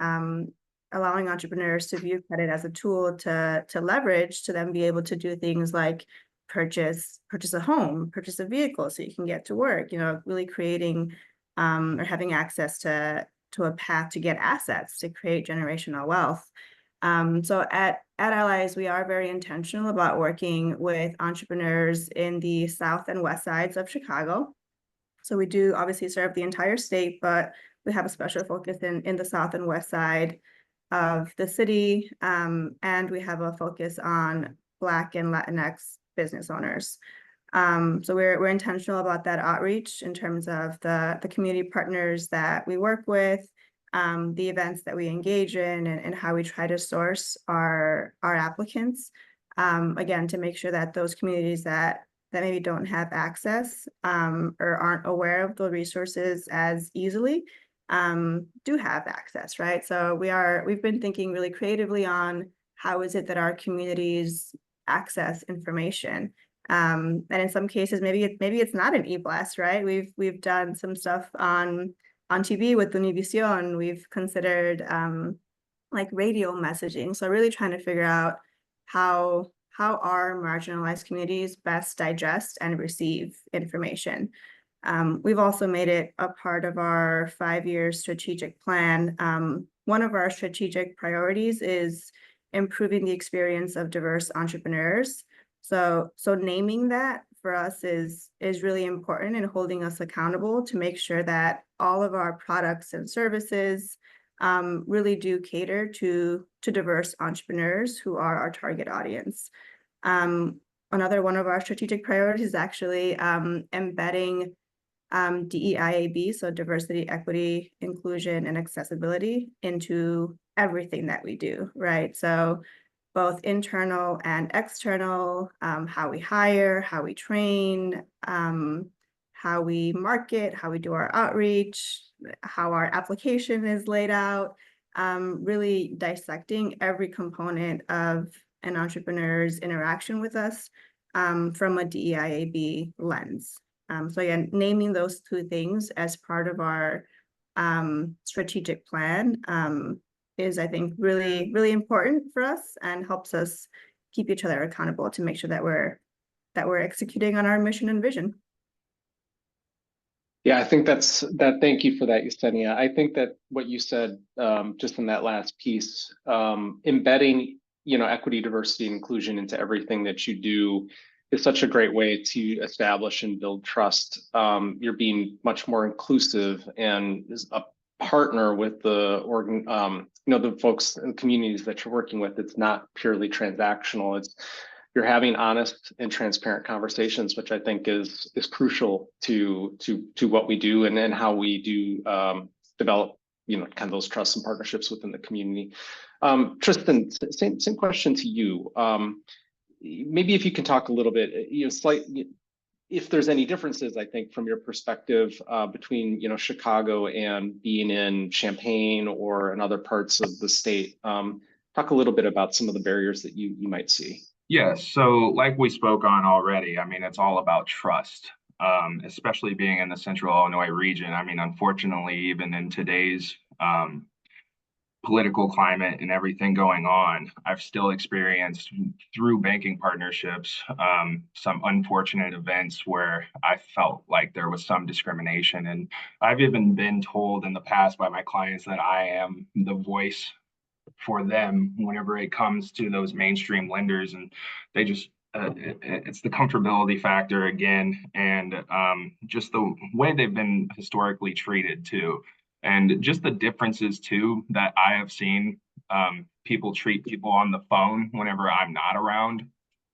allowing entrepreneurs to view credit as a tool to leverage, to then be able to do things like purchase a home, purchase a vehicle so you can get to work, really creating or having access to a path to get assets, to create generational wealth. So at Allies, we are very intentional about working with entrepreneurs in the south and west sides of Chicago. So we do obviously serve the entire state, but we have a special focus in the south and west side of the city. And we have a focus on Black and Latinx business owners. So we're intentional about that outreach in terms of the community partners that we work with, the events that we engage in, and how we try to source our applicants. Again, to make sure that those communities that that maybe don't have access or aren't aware of the resources as easily do have access, right? So we've been thinking really creatively on how is it that our communities access information. And in some cases, maybe it's not an e-blast, right? We've done some stuff on TV with Univision. We've considered like radio messaging. So really trying to figure out how our marginalized communities best digest and receive information. We've also made it a part of our 5-year strategic plan. One of our strategic priorities is improving the experience of diverse entrepreneurs. So naming that for us is really important and holding us accountable to make sure that all of our products and services really do cater to diverse entrepreneurs who are our target audience. Another one of our strategic priorities is actually embedding DEIAB, so diversity, equity, inclusion, and accessibility into everything that we do, right? So both internal and external, how we hire, how we train, how we market, how we do our outreach, how our application is laid out, really dissecting every component of an entrepreneur's interaction with us from a DEIAB lens. So again, naming those two things as part of our strategic plan is, I think, really, really important for us and helps us keep each other accountable to make sure that we're executing on our mission and vision. Yeah, I think thank you for that, Yesenia. I think that what you said just in that last piece, embedding, equity, diversity, and inclusion into everything that you do is such a great way to establish and build trust. You're being much more inclusive and is a partner with the the folks and communities that you're working with. It's not purely transactional. You're having honest and transparent conversations, which I think is crucial to what we do and how we do develop, kind of those trusts and partnerships within the community. Tristan, same question to you. Maybe if you can talk a little bit, if there's any differences, I think, from your perspective between, Chicago and being in Champaign or in other parts of the state. Talk a little bit about some of the barriers that you might see. Yes, so like we spoke on already, I mean, it's all about trust, especially being in the Central Illinois region. I mean, unfortunately, even in today's political climate and everything going on, I've still experienced through banking partnerships some unfortunate events where I felt like there was some discrimination. And I've even been told in the past by my clients that I am the voice for them whenever it comes to those mainstream lenders, and they just it's the comfortability factor again, and just the way they've been historically treated too, and just the differences too that I have seen people treat people on the phone whenever I'm not around.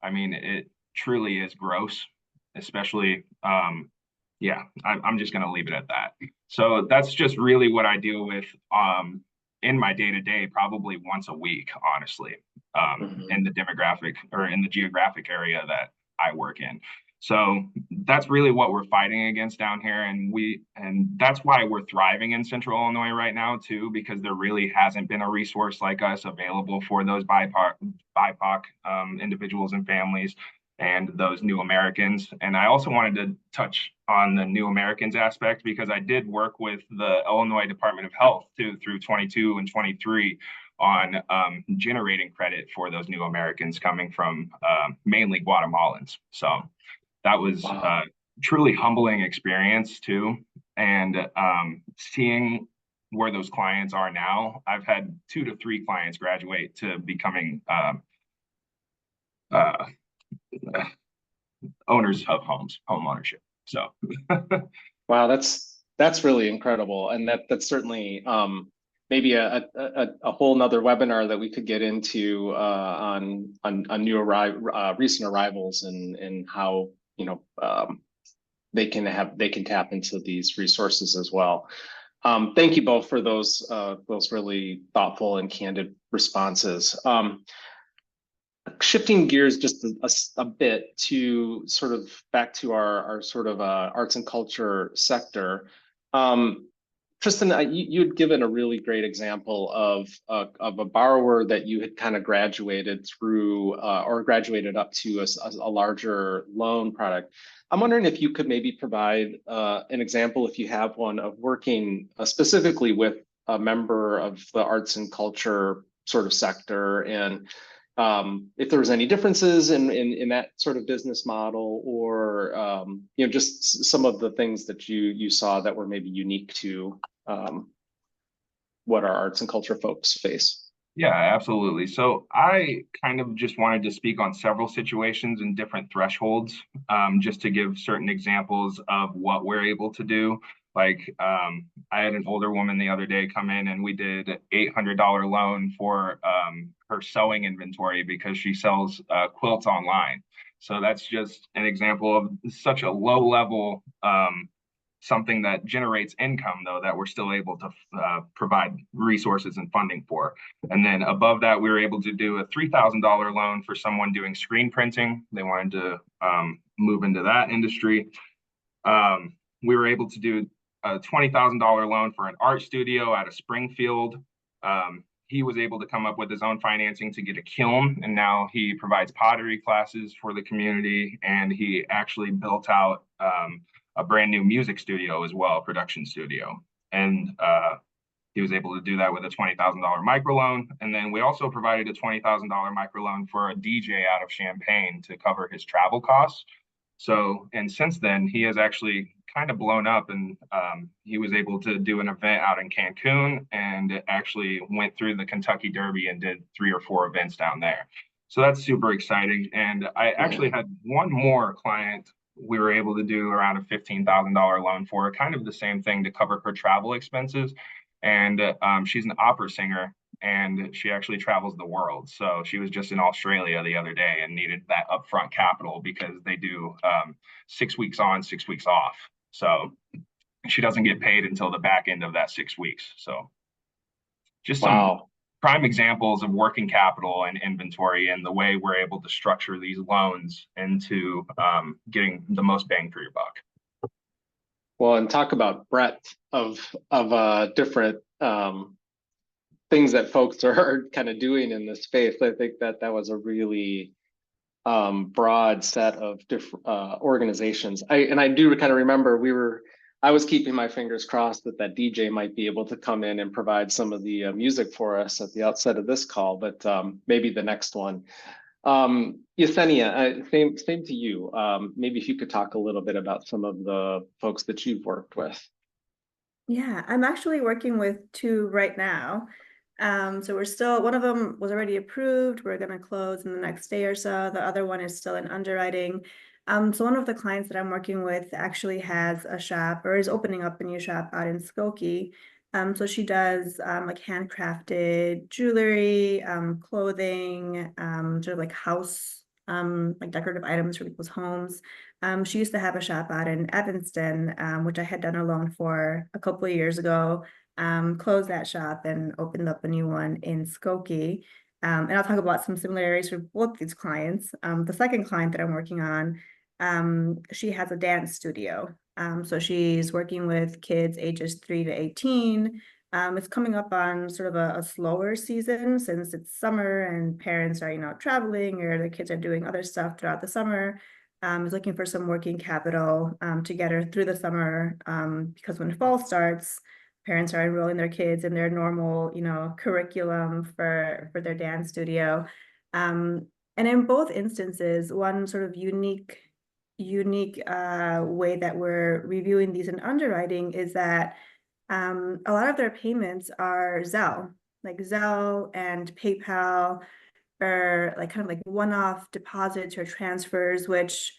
I mean, it truly is gross, especially yeah, I'm just going to leave it at that. So that's just really what I deal with in my day-to-day, probably once a week, honestly, in the demographic or in the geographic area that I work in. So that's really what we're fighting against down here. And that's why we're thriving in Central Illinois right now too, because there really hasn't been a resource like us available for those BIPOC individuals and families and those new Americans. And I also wanted to touch on the new Americans aspect because I did work with the Illinois Department of Health too through 22 and 23 on generating credit for those new Americans coming from mainly Guatemalans. So that was a truly humbling experience too. And seeing where those clients are now, I've had 2 to 3 clients graduate to becoming owners of homes, home ownership. So wow, that's really incredible, and that's certainly maybe a whole nother webinar that we could get into on recent arrivals and how they can tap into these resources as well. Thank you both for those really thoughtful and candid responses. Shifting gears just a bit to sort of back to our sort of arts and culture sector. Tristan, you had given a really great example of a borrower that you had kind of graduated through or graduated up to a larger loan product. I'm wondering if you could maybe provide an example, if you have one, of working specifically with a member of the arts and culture sort of sector, and if there was any differences in that sort of business model, or you know, just some of the things that you saw that were maybe unique to what our arts and culture folks face. Yeah, absolutely. So I kind of just wanted to speak on several situations and different thresholds, just to give certain examples of what we're able to do. Like I had an older woman the other day come in, and we did an $800 loan for her sewing inventory because she sells quilts online. So that's just an example of such a low level something that generates income, though, that we're still able to provide resources and funding for. And then above that, we were able to do a $3,000 loan for someone doing screen printing. They wanted to move into that industry. We were able to do a $20,000 loan for an art studio out of Springfield. He was able to come up with his own financing to get a kiln, and now he provides pottery classes for the community, and he actually built out a brand new music studio as well, a production studio. And he was able to do that with a $20,000 microloan. And then we also provided a $20,000 microloan for a DJ out of Champaign to cover his travel costs. So, and since then, he has actually kind of blown up, and he was able to do an event out in Cancun, and actually went through the Kentucky Derby and did 3 or 4 events down there. So that's super exciting. And I actually had one more client we were able to do around a $15,000 loan for, kind of the same thing, to cover her travel expenses. And she's an opera singer, and she actually travels the world. So she was just in Australia the other day and needed that upfront capital because they do 6 weeks on, 6 weeks off. So she doesn't get paid until the back end of that 6 weeks. So just some prime examples of working capital and inventory, and the way we're able to structure these loans into getting the most bang for your buck. Well, and talk about breadth of different things that folks are kind of doing in this space. I think that was a really broad set of different organizations. I do kind of remember I was keeping my fingers crossed that DJ might be able to come in and provide some of the music for us at the outset of this call, but maybe the next one. Yesenia, same to you. Maybe if you could talk a little bit about some of the folks that you've worked with. Yeah, I'm actually working with 2 right now. So we're still, one of them was already approved. We're going to close in the next day or so. The other one is still in underwriting. So one of the clients that I'm working with actually has a shop, or is opening up a new shop out in Skokie. So she does like handcrafted jewelry, clothing, sort of like house, like decorative items for people's homes. She used to have a shop out in Evanston, which I had done a loan for a couple of years ago. Closed that shop and opened up a new one in Skokie. And I'll talk about some similarities for both these clients. The second client that I'm working on, she has a dance studio. So she's working with kids ages 3 to 18. It's coming up on sort of a slower season since it's summer and parents are, traveling, or the kids are doing other stuff throughout the summer. Is looking for some working capital to get her through the summer, because when fall starts, parents are enrolling their kids in their normal, curriculum for their dance studio. And in both instances, one sort of unique way that we're reviewing these in underwriting is that a lot of their payments are Zelle and PayPal, or like kind of like one-off deposits or transfers, which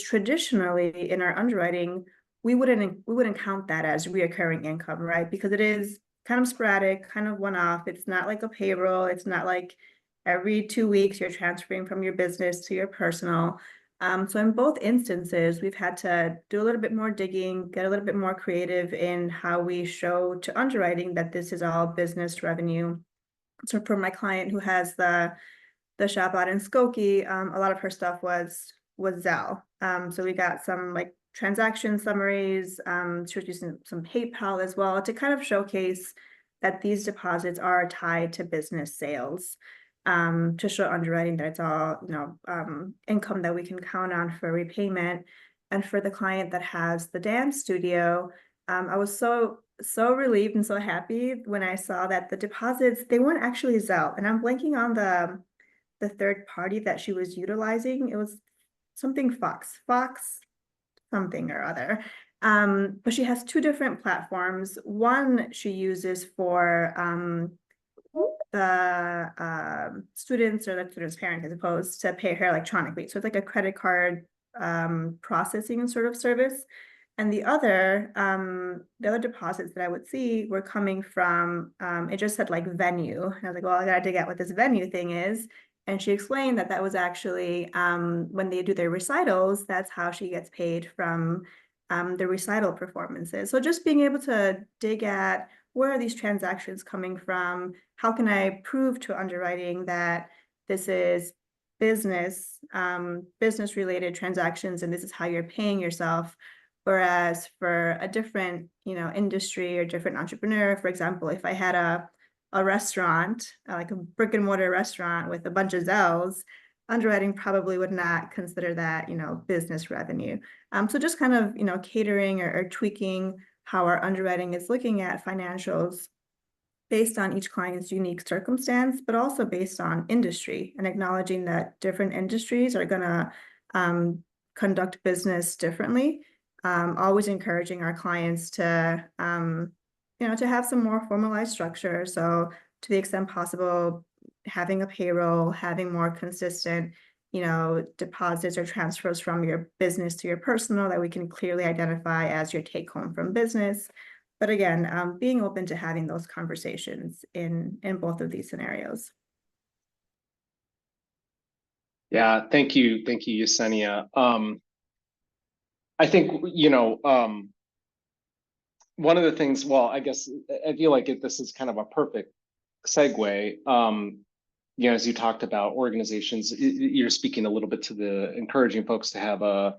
traditionally in our underwriting, we wouldn't count that as reoccurring income, right? Because it is kind of sporadic, kind of one-off. It's not like a payroll. It's not like every 2 weeks you're transferring from your business to your personal. So in both instances, we've had to do a little bit more digging, get a little bit more creative in how we show to underwriting that this is all business revenue. So for my client who has the the shop out in Skokie, a lot of her stuff was Zelle. So we got some like transaction summaries. She was using some PayPal as well to kind of showcase that these deposits are tied to business sales, to show underwriting that it's all, income that we can count on for repayment. And for the client that has the dance studio, I was so relieved and so happy when I saw that the deposits, they weren't actually Zelle. And I'm blanking on the third party that she was utilizing. It was something Fox something or other. But she has two different platforms. One she uses for the students or the student's parent, as opposed to pay her electronically. So it's like a credit card processing sort of service. And the other deposits that I would see were coming from, it just said like venue. And I was like, well, I gotta dig out what this venue thing is. And she explained that that was actually, when they do their recitals, that's how she gets paid from the recital performances. So just being able to dig at, where are these transactions coming from? How can I prove to underwriting that this is business related transactions and this is how you're paying yourself? Whereas for a different, industry or different entrepreneur, for example, if I had a restaurant, like a brick and mortar restaurant with a bunch of Zelles, underwriting probably would not consider that, business revenue. So just kind of, catering or tweaking how our underwriting is looking at financials based on each client's unique circumstance, but also based on industry, and acknowledging that different industries are gonna conduct business differently. Always encouraging our clients to, to have some more formalized structure. So to the extent possible, having a payroll, having more consistent, deposits or transfers from your business to your personal that we can clearly identify as your take home from business. But again, being open to having those conversations in both of these scenarios. Yeah, thank you, Yesenia. I think, one of the things, well, I guess I feel like this is kind of a perfect segue. As you talked about organizations, you're speaking a little bit to the encouraging folks to have a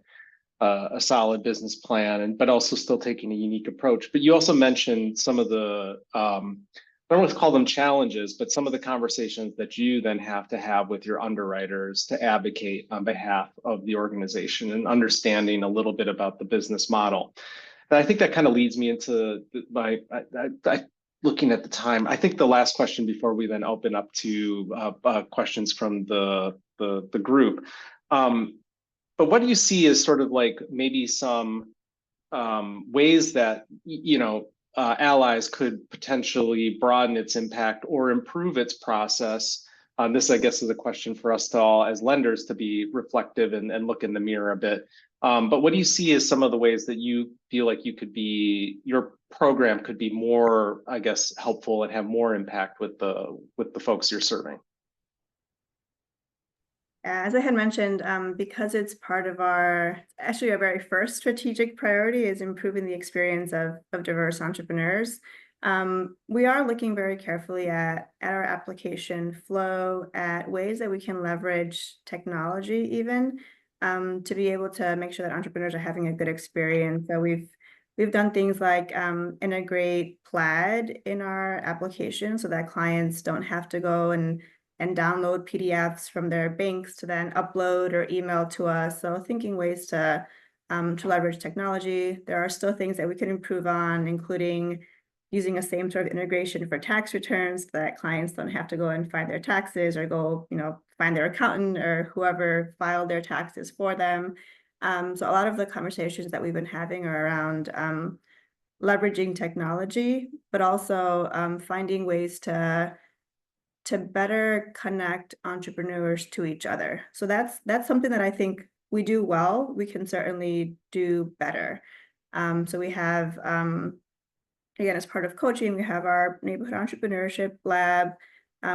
solid business plan, but also still taking a unique approach. But you also mentioned some of the, I don't want to call them challenges, but some of the conversations that you then have to have with your underwriters to advocate on behalf of the organization and understanding a little bit about the business model. And I think that kind of leads me into my looking at the time. I think the last question before we then open up to questions from the group. But what do you see as sort of like maybe some ways that Allies could potentially broaden its impact or improve its process? This, I guess, is a question for us to all as lenders to be reflective and look in the mirror a bit. But what do you see as some of the ways that you feel like your program could be more, I guess, helpful and have more impact with the folks you're serving? As I had mentioned, because it's part of our very first strategic priority is improving the experience of diverse entrepreneurs. We are looking very carefully at our application flow, at ways that we can leverage technology even to be able to make sure that entrepreneurs are having a good experience. So we've done things like integrate Plaid in our application so that clients don't have to go and download PDFs from their banks to then upload or email to us. So thinking ways to leverage technology. There are still things that we can improve on, including using a same sort of integration for tax returns so that clients don't have to go and find their taxes or go, find their accountant or whoever filed their taxes for them. So a lot of the conversations that we've been having are around leveraging technology, but also finding ways to better connect entrepreneurs to each other. So that's something that I think we do well. We can certainly do better. So we have, again, as part of coaching, we have our neighborhood entrepreneurship lab.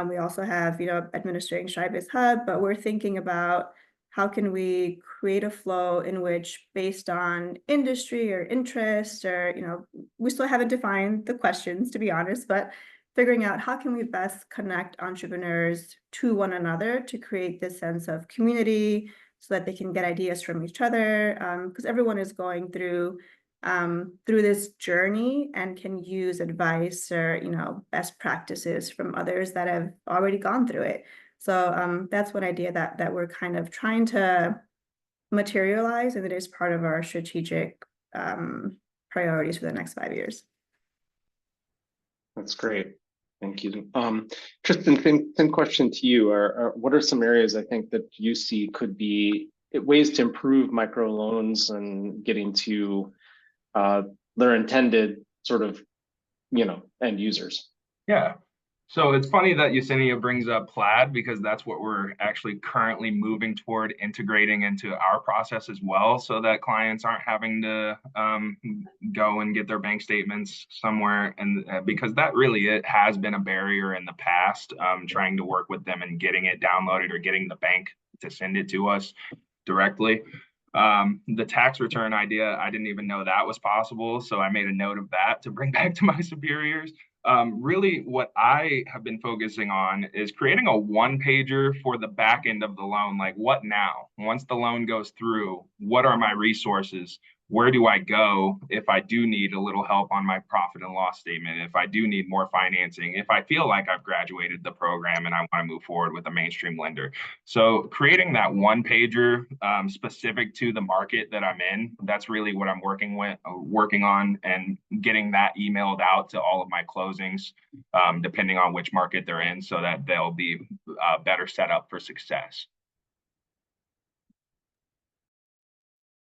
We also have, administering Shy-Biz Hub, but we're thinking about how can we create a flow in which, based on industry or interest, or, we still haven't defined the questions, to be honest, but figuring out how can we best connect entrepreneurs to one another to create this sense of community so that they can get ideas from each other, because everyone is going through this journey and can use advice or, you know, best practices from others that have already gone through it. So that's one idea that we're kind of trying to materialize, and it is part of our strategic priorities for the next 5 years. That's great. Thank you. Tristan, same question to you. What are some areas I think that you see could be ways to improve microloans and getting to their intended sort of, you know, end users? Yeah. So it's funny that Yesenia brings up Plaid, because that's what we're actually currently moving toward integrating into our process as well, so that clients aren't having to go and get their bank statements somewhere. And because that really it has been a barrier in the past, trying to work with them and getting it downloaded or getting the bank to send it to us directly. The tax return idea, I didn't even know that was possible, so I made a note of that to bring back to my superiors. Really what I have been focusing on is creating a one-pager for the back end of the loan. Like, what now? Once the loan goes through, what are my resources? Where do I go if I do need a little help on my profit and loss statement, if I do need more financing, if I feel like I've graduated the program and I want to move forward with a mainstream lender. So creating that one pager specific to the market that I'm in, that's really what I'm working on, and getting that emailed out to all of my closings, depending on which market they're in, so that they'll be better set up for success.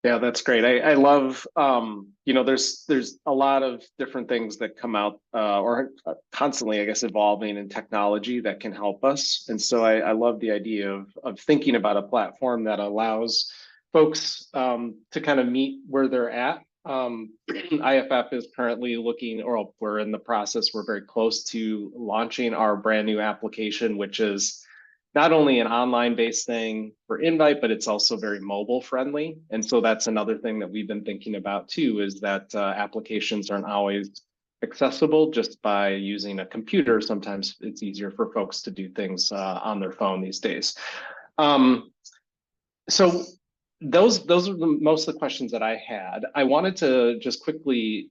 Yeah, that's great. I love, you know, there's a lot of different things that come out or constantly, I guess, evolving in technology that can help us. And so I love the idea of thinking about a platform that allows folks to kind of meet where they're at. IFF is currently looking, or we're in the process, we're very close to launching our brand new application, which is not only an online-based thing for Invite, but it's also very mobile friendly. And so that's another thing that we've been thinking about too, is that applications aren't always accessible just by using a computer. Sometimes it's easier for folks to do things on their phone these days. So those are most of the questions that I had. I wanted to just quickly,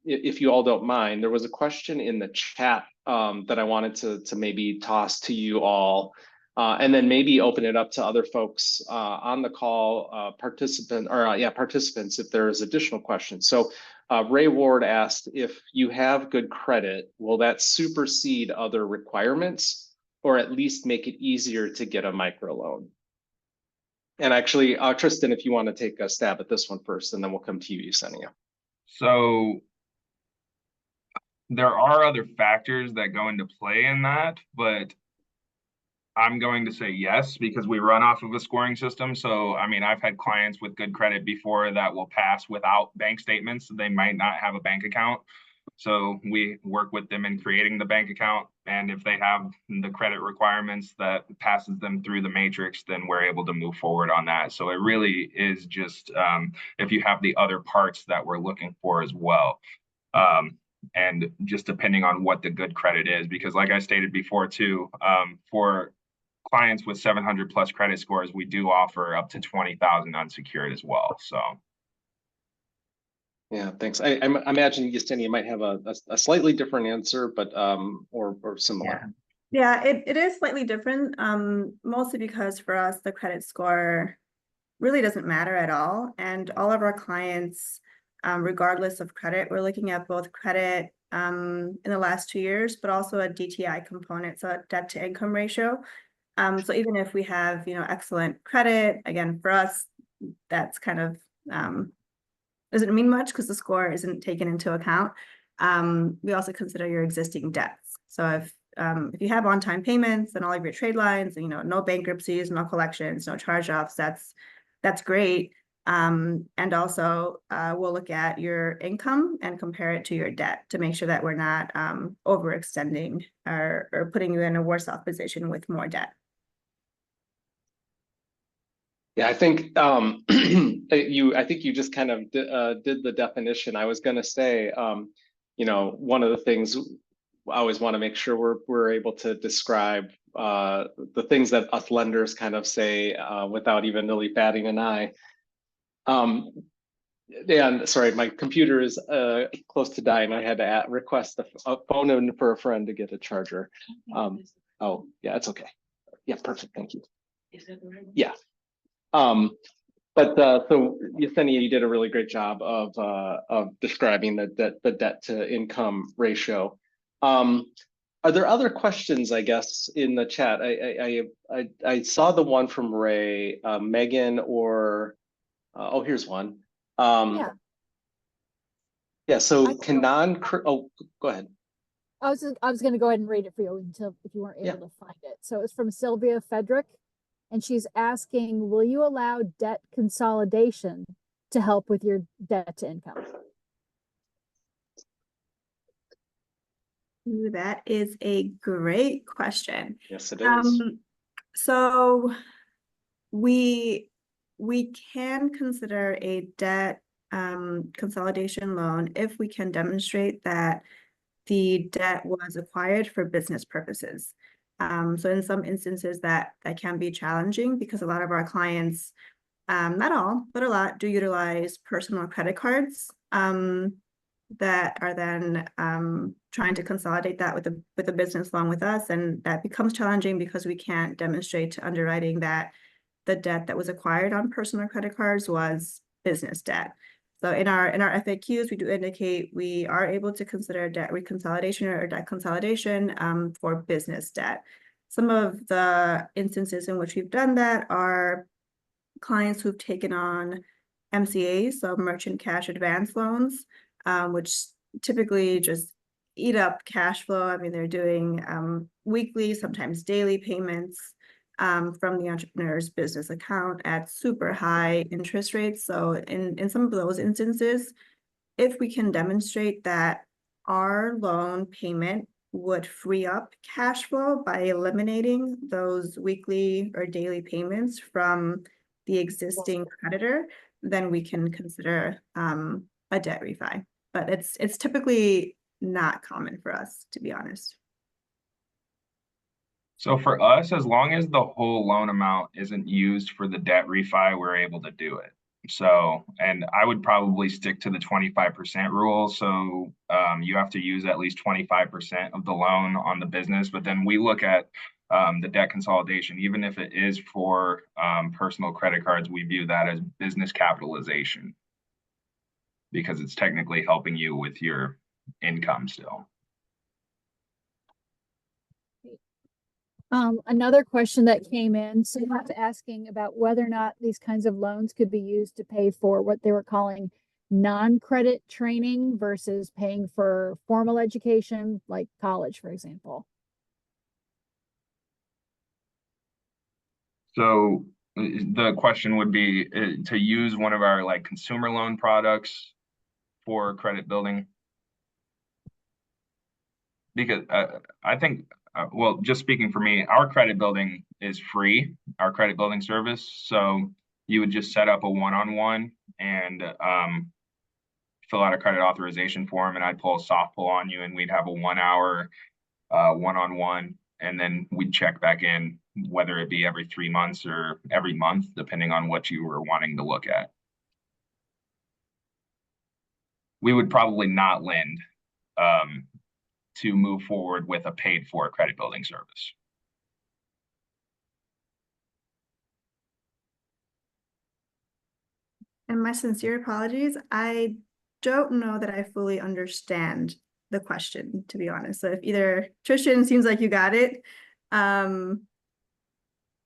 if you all don't mind, there was a question in the chat that I wanted to maybe toss to you all. And then maybe open it up to other folks on the call, participants, if there's additional questions. So Ray Ward asked, if you have good credit, will that supersede other requirements, or at least make it easier to get a microloan? And actually, Tristan, if you want to take a stab at this one first, and then we'll come to you, Yesenia. So there are other factors that go into play in that, but I'm going to say yes, because we run off of a scoring system. So, I mean, I've had clients with good credit before that will pass without bank statements. They might not have a bank account. So we work with them in creating the bank account. And if they have the credit requirements that passes them through the matrix, then we're able to move forward on that. So it really is just if you have the other parts that we're looking for as well. And just depending on what the good credit is, because like I stated before too, for clients with 700 plus credit scores, we do offer up to 20,000 unsecured as well. So. Yeah, thanks. I imagine Yesenia might have a slightly different answer, but or similar. Yeah, it is slightly different, mostly because for us, the credit score really doesn't matter at all. And all of our clients, regardless of credit, we're looking at both credit in the last 2 years, but also a DTI component, so a debt to income ratio. So even if we have, you know, excellent credit, again, for us, that's kind of doesn't mean much because the score isn't taken into account. We also consider your existing debts. So if you have on-time payments and all of your trade lines, you know, no bankruptcies, no collections, no charge-offs, that's great. And also we'll look at your income and compare it to your debt to make sure that we're not overextending or putting you in a worse off position with more debt. Yeah, I think I think you just kind of did the definition. I was going to say, you know, one of the things I always want to make sure we're able to describe the things that us lenders kind of say without even really batting an eye. And sorry, my computer is close to dying. I had to request a phone in for a friend to get a charger. Oh, yeah, it's okay. Yeah, perfect. Thank you. Yeah. But so Yesenia, you did a really great job of describing the debt to income ratio. Are there other questions, I guess, in the chat? I saw the one from Ray, Megan, or oh, here's one. Yeah. Yeah. So can oh, go ahead. I was going to go ahead and read it for you until if you weren't able to find it. So it's from Sylvia Fedrick, and she's asking, will you allow debt consolidation to help with your debt to income? Ooh, that is a great question. Yes, it is. So we can consider a debt consolidation loan if we can demonstrate that the debt was acquired for business purposes. So in some instances that can be challenging because a lot of our clients, not all, but a lot, do utilize personal credit cards that are then trying to consolidate that with a business loan with us, and that becomes challenging because we can't demonstrate to underwriting that the debt that was acquired on personal credit cards was business debt. So in our FAQs, we do indicate we are able to consider debt reconsolidation or debt consolidation for business debt. Some of the instances in which we've done that are clients who've taken on MCAs, so merchant cash advance loans, which typically just eat up cash flow. I mean, they're doing weekly, sometimes daily payments from the entrepreneur's business account at super high interest rates. So in some of those instances, if we can demonstrate that our loan payment would free up cash flow by eliminating those weekly or daily payments from the existing creditor, then we can consider a debt refi. But it's typically not common for us, to be honest. So for us, as long as the whole loan amount isn't used for the debt refi, we're able to do it. So, and I would probably stick to the 25% rule. So you have to use at least 25% of the loan on the business, but then we look at the debt consolidation, even if it is for personal credit cards, we view that as business capitalization because it's technically helping you with your income still. Another question that came in, so that's asking about whether or not these kinds of loans could be used to pay for what they were calling non-credit training versus paying for formal education, like college, for example. So the question would be to use one of our like consumer loan products for credit building. Because I think, well, just speaking for me, our credit building is free, our credit building service. So you would just set up a one-on-one and fill out a credit authorization form, and I'd pull a soft pull on you, and we'd have a 1 hour one-on-one, and then we'd check back in, whether it be every 3 months or every month, depending on what you were wanting to look at. We would probably not lend to move forward with a paid for credit building service. And my sincere apologies. I don't know that I fully understand the question, to be honest. So if either Tristan, seems like you got it. I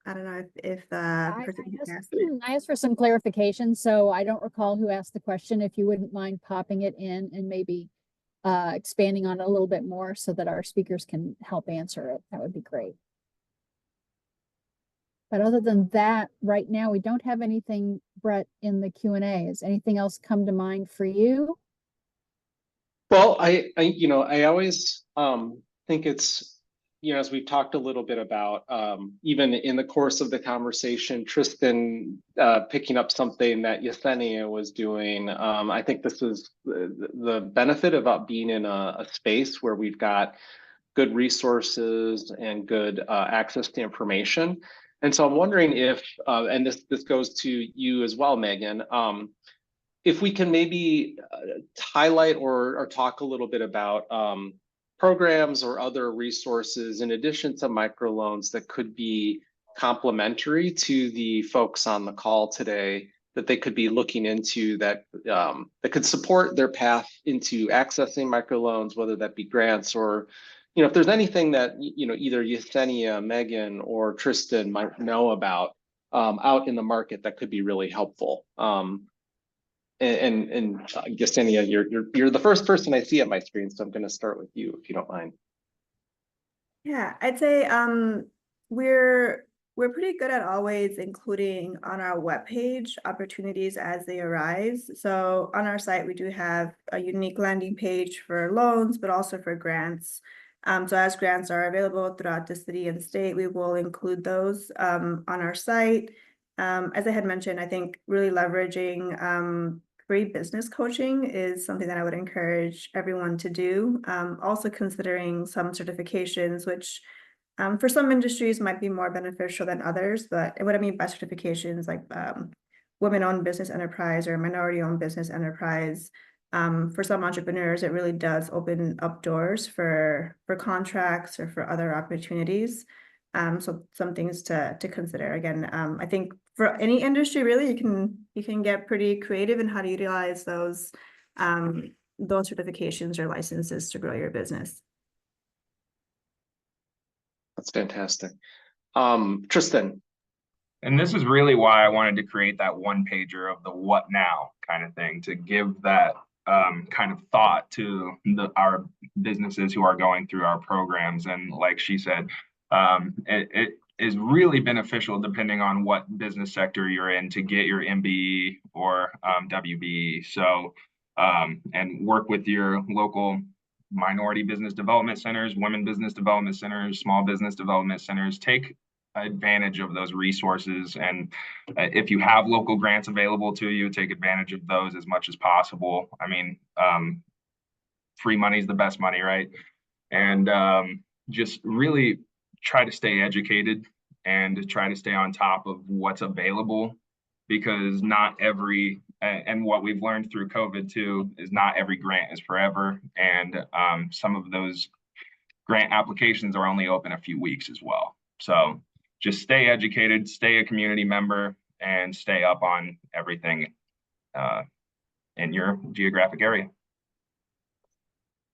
don't know if the person I asked for some clarification, so I don't recall who asked the question. If you wouldn't mind popping it in and maybe expanding on it a little bit more so that our speakers can help answer it, that would be great. But other than that, right now, we don't have anything, Brett, in the Q&A. Has anything else come to mind for you? Well, I always think it's, as we've talked a little bit about, even in the course of the conversation, Tristan picking up something that Yesenia was doing. I think this is the benefit about being in a space where we've got good resources and good access to information. And so I'm wondering if, and this goes to you as well, Megan, if we can maybe highlight or talk a little bit about programs or other resources in addition to microloans that could be complementary to the folks on the call today that they could be looking into that that could support their path into accessing microloans, whether that be grants or, you know, if there's anything that, you know, either Yesenia, Megan, or Tristan might know about out in the market that could be really helpful. And Yesenia, you're the first person I see at my screen, so I'm going to start with you if you don't mind. Yeah, I'd say we're pretty good at always including on our webpage opportunities as they arise. So on our site, we do have a unique landing page for loans, but also for grants. So as grants are available throughout the city and state, we will include those on our site. As I had mentioned, I think really leveraging free business coaching is something that I would encourage everyone to do. Also considering some certifications, which for some industries might be more beneficial than others, but what I mean by certifications like women-owned business enterprise or minority-owned business enterprise, for some entrepreneurs, it really does open up doors for contracts or for other opportunities. So some things to consider. Again, I think for any industry, really, you can get pretty creative in how to utilize those certifications or licenses to grow your business. That's fantastic. Tristan. And this is really why I wanted to create that one pager of the what now kind of thing, to give that kind of thought to our businesses who are going through our programs. And like she said, it is really beneficial depending on what business sector you're in to get your MBE or WBE. So, and work with your local minority business development centers, women business development centers, small business development centers. Take advantage of those resources, and if you have local grants available to you, take advantage of those as much as possible. I mean, free money is the best money, right? And just really try to stay educated and try to stay on top of what's available, because not every, and what we've learned through COVID too, is not every grant is forever. And some of those grant applications are only open a few weeks as well. So just stay educated, stay a community member, and stay up on everything in your geographic area.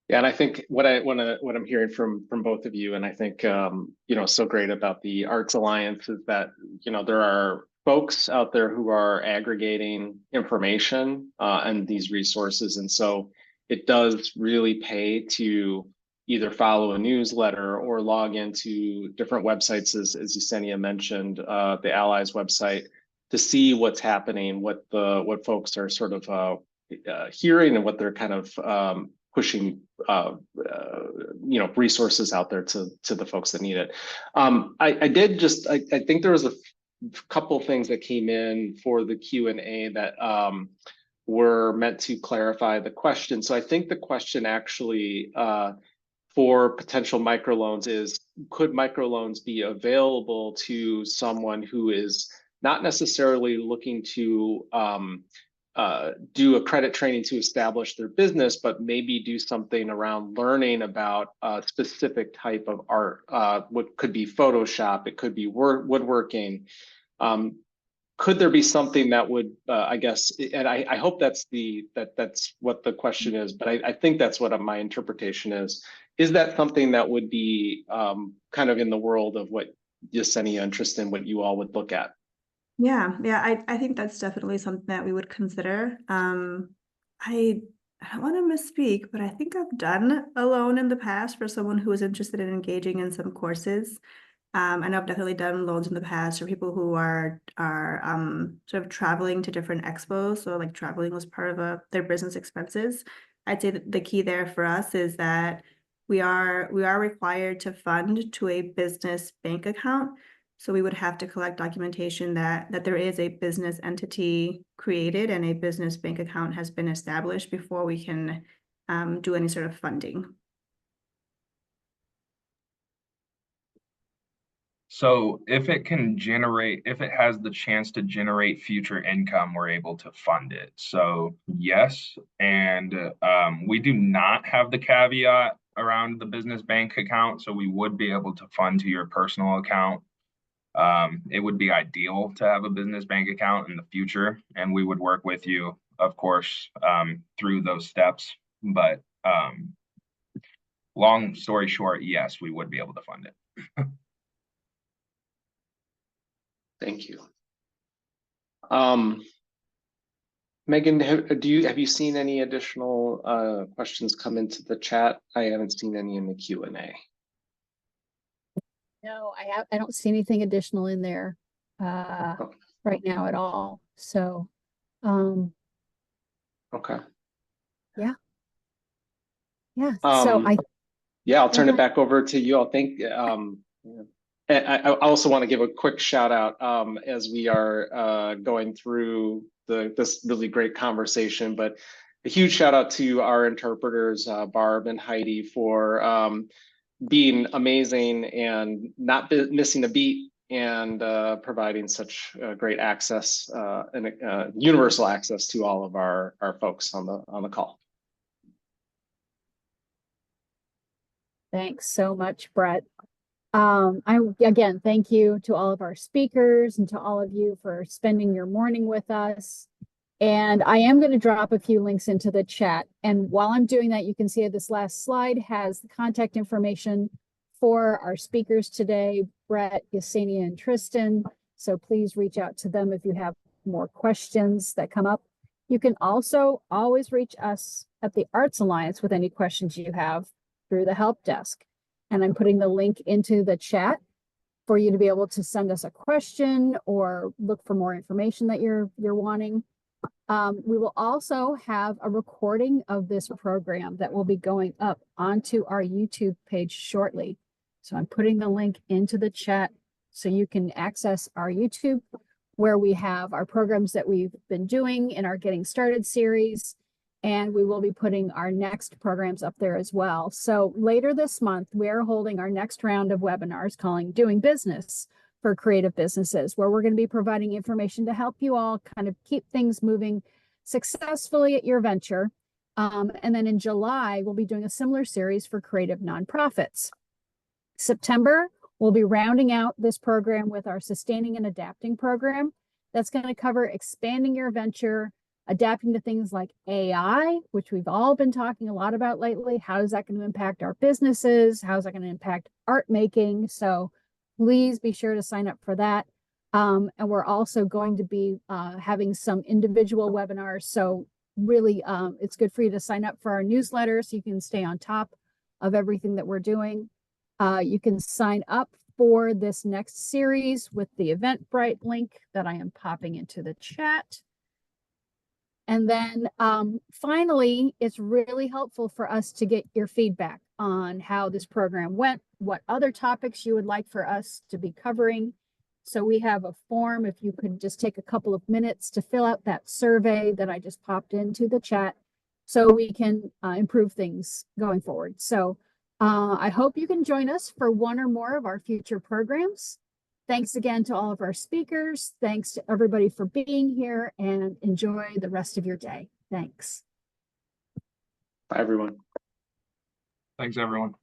Yeah, and I think what I'm hearing from both of you, and I think you know, so great about the Arts Alliance is that, you know, there are folks out there who are aggregating information and these resources, and so it does really pay to either follow a newsletter or log into different websites, as Yesenia mentioned, the Allies website, to see what's happening, what folks are sort of hearing, and what they're kind of pushing, you know, resources out there to the folks that need it. I think there was a couple things that came in for the Q&A that were meant to clarify the question. So I think the question actually for potential microloans is, could microloans be available to someone who is not necessarily looking to do a credit training to establish their business, but maybe do something around learning about a specific type of art? What could be Photoshop, it could be woodworking. Could there be something that would, I guess, and I hope that's what the question is, but I think that's what my interpretation is. Is that something that would be kind of in the world of what Yesenia and Tristan, what you all would look at? Yeah, I think that's definitely something that we would consider. I don't want to misspeak, but I think I've done a loan in the past for someone who is interested in engaging in some courses. I know I've definitely done loans in the past for people who are sort of traveling to different expos. So like traveling was part of their business expenses. I'd say that the key there for us is that we are required to fund to a business bank account. So we would have to collect documentation that there is a business entity created and a business bank account has been established before we can do any sort of funding. So if it has the chance to generate future income, we're able to fund it. So yes, and we do not have the caveat around the business bank account, so we would be able to fund to your personal account. It would be ideal to have a business bank account in the future, and we would work with you, of course, through those steps. But long story short, yes, we would be able to fund it. Thank you. Megan, have you seen any additional questions come into the chat? I haven't seen any in the Q&A. No, I don't see anything additional in there right now at all. So okay. Yeah. So I'll turn it back over to you. I'll thank I also want to give a quick shout out as we are going through this really great conversation, but a huge shout out to our interpreters, Barb and Heidi, for being amazing and not missing a beat, and providing such great access and universal access to all of our folks on the call. Thanks so much, Brett. Again, thank you to all of our speakers and to all of you for spending your morning with us. And I am going to drop a few links into the chat. And while I'm doing that, you can see this last slide has the contact information for our speakers today, Brett, Yesenia, and Tristan. So please reach out to them if you have more questions that come up. You can also always reach us at the Arts Alliance with any questions you have through the help desk. And I'm putting the link into the chat for you to be able to send us a question or look for more information that you're wanting. We will also have a recording of this program that will be going up onto our YouTube page shortly. So I'm putting the link into the chat so you can access our YouTube, where we have our programs that we've been doing in our Getting Started series. And we will be putting our next programs up there as well. So later this month, we are holding our next round of webinars calling Doing Business for Creative Businesses, where we're going to be providing information to help you all kind of keep things moving successfully at your venture. And then in July, we'll be doing a similar series for creative nonprofits. September, we'll be rounding out this program with our Sustaining and Adapting program. That's going to cover expanding your venture, adapting to things like AI, which we've all been talking a lot about lately. How is that going to impact our businesses? How is that going to impact art making? So please be sure to sign up for that. And we're also going to be having some individual webinars. So really, it's good for you to sign up for our newsletter so you can stay on top of everything that we're doing. You can sign up for this next series with the Eventbrite link that I am popping into the chat. And then finally, it's really helpful for us to get your feedback on how this program went, what other topics you would like for us to be covering. So we have a form, if you could just take a couple of minutes to fill out that survey that I just popped into the chat so we can improve things going forward. So I hope you can join us for one or more of our future programs. Thanks again to all of our speakers. Thanks to everybody for being here, and enjoy the rest of your day. Thanks. Bye, everyone. Thanks, everyone.